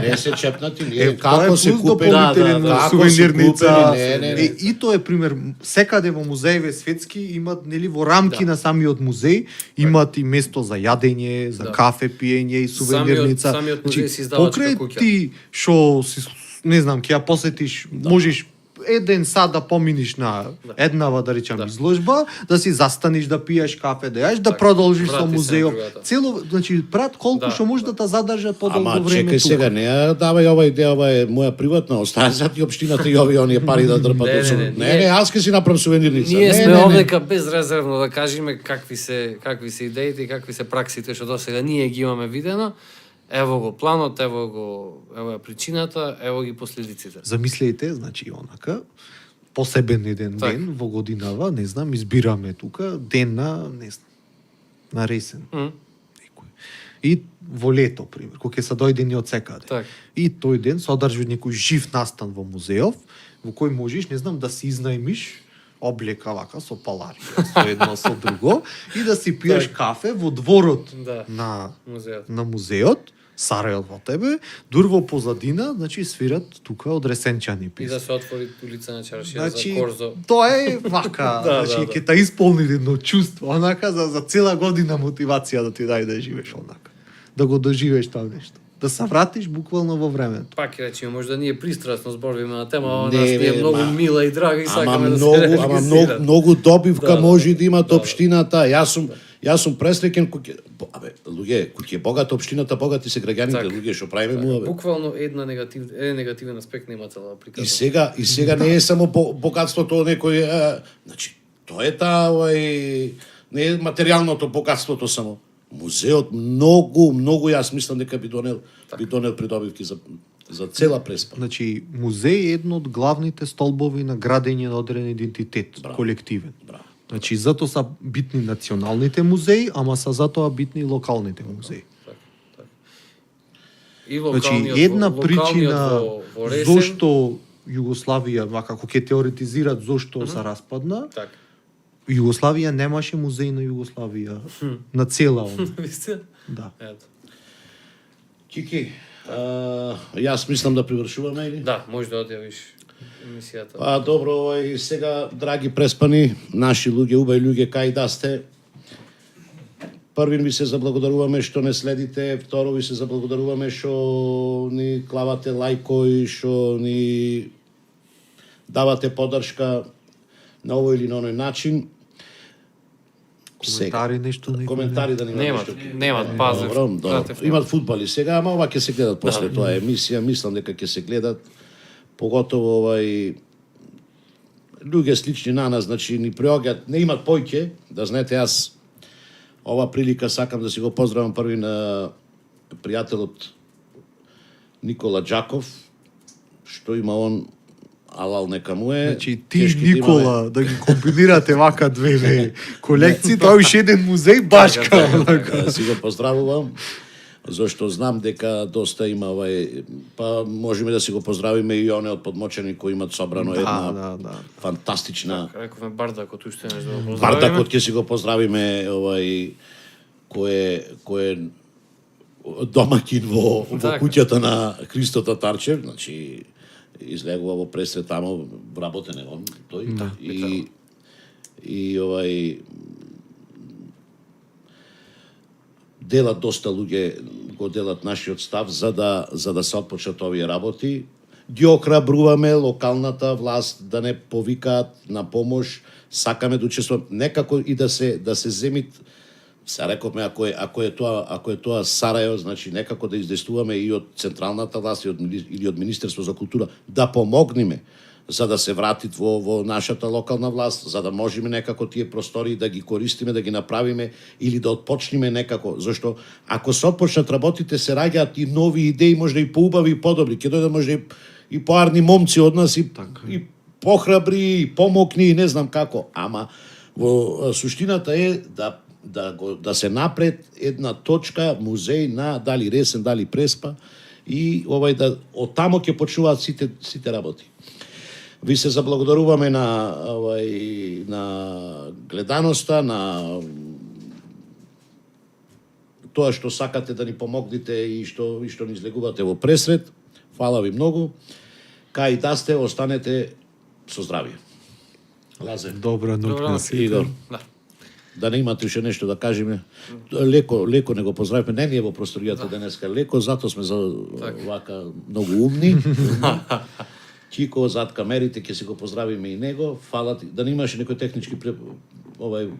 Не се чепнати, ние Тоа е како се плюс купени, дополнителен како се сувенирница. купени, И тоа е пример, секаде во музееве светски имат нели во рамки на самиот музеј имат и место за јадење, за кафе пиење и сувенирница. Самиот музеј си издавачка покрај куќа. ти што си не знам, ќе ја посетиш, можеш еден сат да поминиш на еднава, да речам, изложба, да си застаниш, да пиеш кафе, да јаш, да продолжиш со врати се на музејот. другата. Цело, значи, прат колку што може да та задржат подолго Ама време чекај тука. сега, не ја давај ова идеја, ова е моја приватна, остави за ти општината и оние пари да дрпат. Не, аз ќе си направам сувенирница. Ние сме Не. овдека безрезервно да кажеме какви се идеите и какви се праксите што досега ние ги имаме видено. Ево го планот, ево е причината, ево ги последиците. Замислете, значи онака, посебен еден Так. ден во годинава, не знам, избираме тука ден не знам, на Ресен. Некој. И во лето, пример, кога ќе се дојде ни од секаде. Так. И тој ден се одржува некој жив настан во музејов, во кој можеш, не знам, да си изнајмиш облека вака со паларија, со едно со друго, и да си пиеш кафе во дворот Да. на Музеот. музеот, Сарајот во тебе, дур во позадина, значи свират тука од ресенчани И песни. да се отвори улица на Чаршија Значи, за Корзо. тоа е вака, значи да. ќе те исполни едно чувство, онака за цела година мотивација да ти дај да живееш онака. Да го доживееш тоа нешто. Да се вратиш буквално во времето. Пак речеме, може да ние пристрасно зборуваме на тема, ова Не, нас ти е бе, многу ма- мила и драга и сакаме да се ама реализира. многу добивка Да, може да имат да. општината. Јас сум пресреќен кога луѓе, кога ќе богата општината, богати се граѓаните, Така. луѓе што правиме му. Буквално еден негативен аспект нема цела И апликација. сега не е само богатството некој, значи тоа е не е материјалното богатството само. Музеот многу јас мислам дека би донел придобивки за цела Преспа. Значи, музеј е едно од главните столбови на градење на одреден идентитет, колективен. Браво. Значи, затоа са битни националните музеи, ама са затоа битни и локалните музеи. И Значи, една причина во Ресен, зошто Југославија, како ќе теоретизират зошто се распадна, така. Југославија немаше музеј на Југославија на цела она. Вистина? Да. Ето. Кики, јас мислам да привршуваме или? Да, може да одјавиш емисијата. Па добро, и сега, драги преспани, наши луѓе, убави луѓе, кај да сте. Првин ви се заблагодаруваме што не следите, второ ви се заблагодаруваме што ни клавате лајкои, што ни давате поддршка на овој или на оној начин. Коментари нешто не Коментари да Немат, нешто. немат, пазев. Добро. Пратев, Имат фудбали сега, ама ова ќе се гледат после тоа емисија, мислам дека ќе се гледат, поготово луѓе слични на нас, значи ни приоѓаат, не имат појќе, да знаете, јас ова прилика сакам да си го поздравам први на пријателот Никола Джаков, што има он, алал нека му е. Значи, ти тешките Никола, да ги комбинирате вака две колекции, тоа е уште еден музеј башка. Да, си го поздравувам, зашто знам дека доста има па можеме да си го поздравиме и оне од подмочени кои имат собрано една фантастична Рековме Бардакот уште нешто да го поздравиме. Бардакот ќе си го поздравиме, кој е домакин во куќата на Христо Татарчев, значи излегува во Пресвет тамо, вработен е он тој и делат доста луѓе, го делат нашиот став за да се отпочнат овие работи. Ги охрабруваме локалната власт да не повикаат на помош, сакаме да учествуваме, некако и да се земит. Се рековме, ако е тоа Сарајево, значи некако да издействуваме и од централната власт или од Министерство за култура да помогнеме за да се вратит во нашата локална власт, за да можеме некако тие простори да ги користиме, да ги направиме или да отпочнеме некако, зашто ако се отпочнат работите се раѓаат и нови идеи, можда и поубави и подобри, ќе дојдат можда и поарни момци од нас и похрабри, и помокни, и не знам како, ама во суштината е да се напред една точка, музеј на дали Ресен, дали Преспа и да од тамо ќе почнуваат сите работи. Ви се заблагодаруваме на гледаноста, на тоа што сакате да ни помогнете и што ни излегувате во Пресвет. Фала ви многу. Кај да сте, останете со здравје. Лазе. Добра ноќ на сите. Игор. Да не имате уште нешто да кажеме. Леко не го поздравиме, не ни е во просторијата денеска леко, затоа сме вака многу умни. Чико зад камерите ќе си го поздравиме и него. Фала ти. Да не имаше некои технички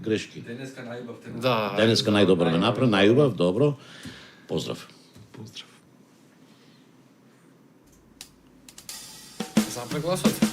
грешки. Денеска најубав. Да. Денеска најдобро ме направи, најубав, добро. Поздрав. Поздрав. Запрегласот.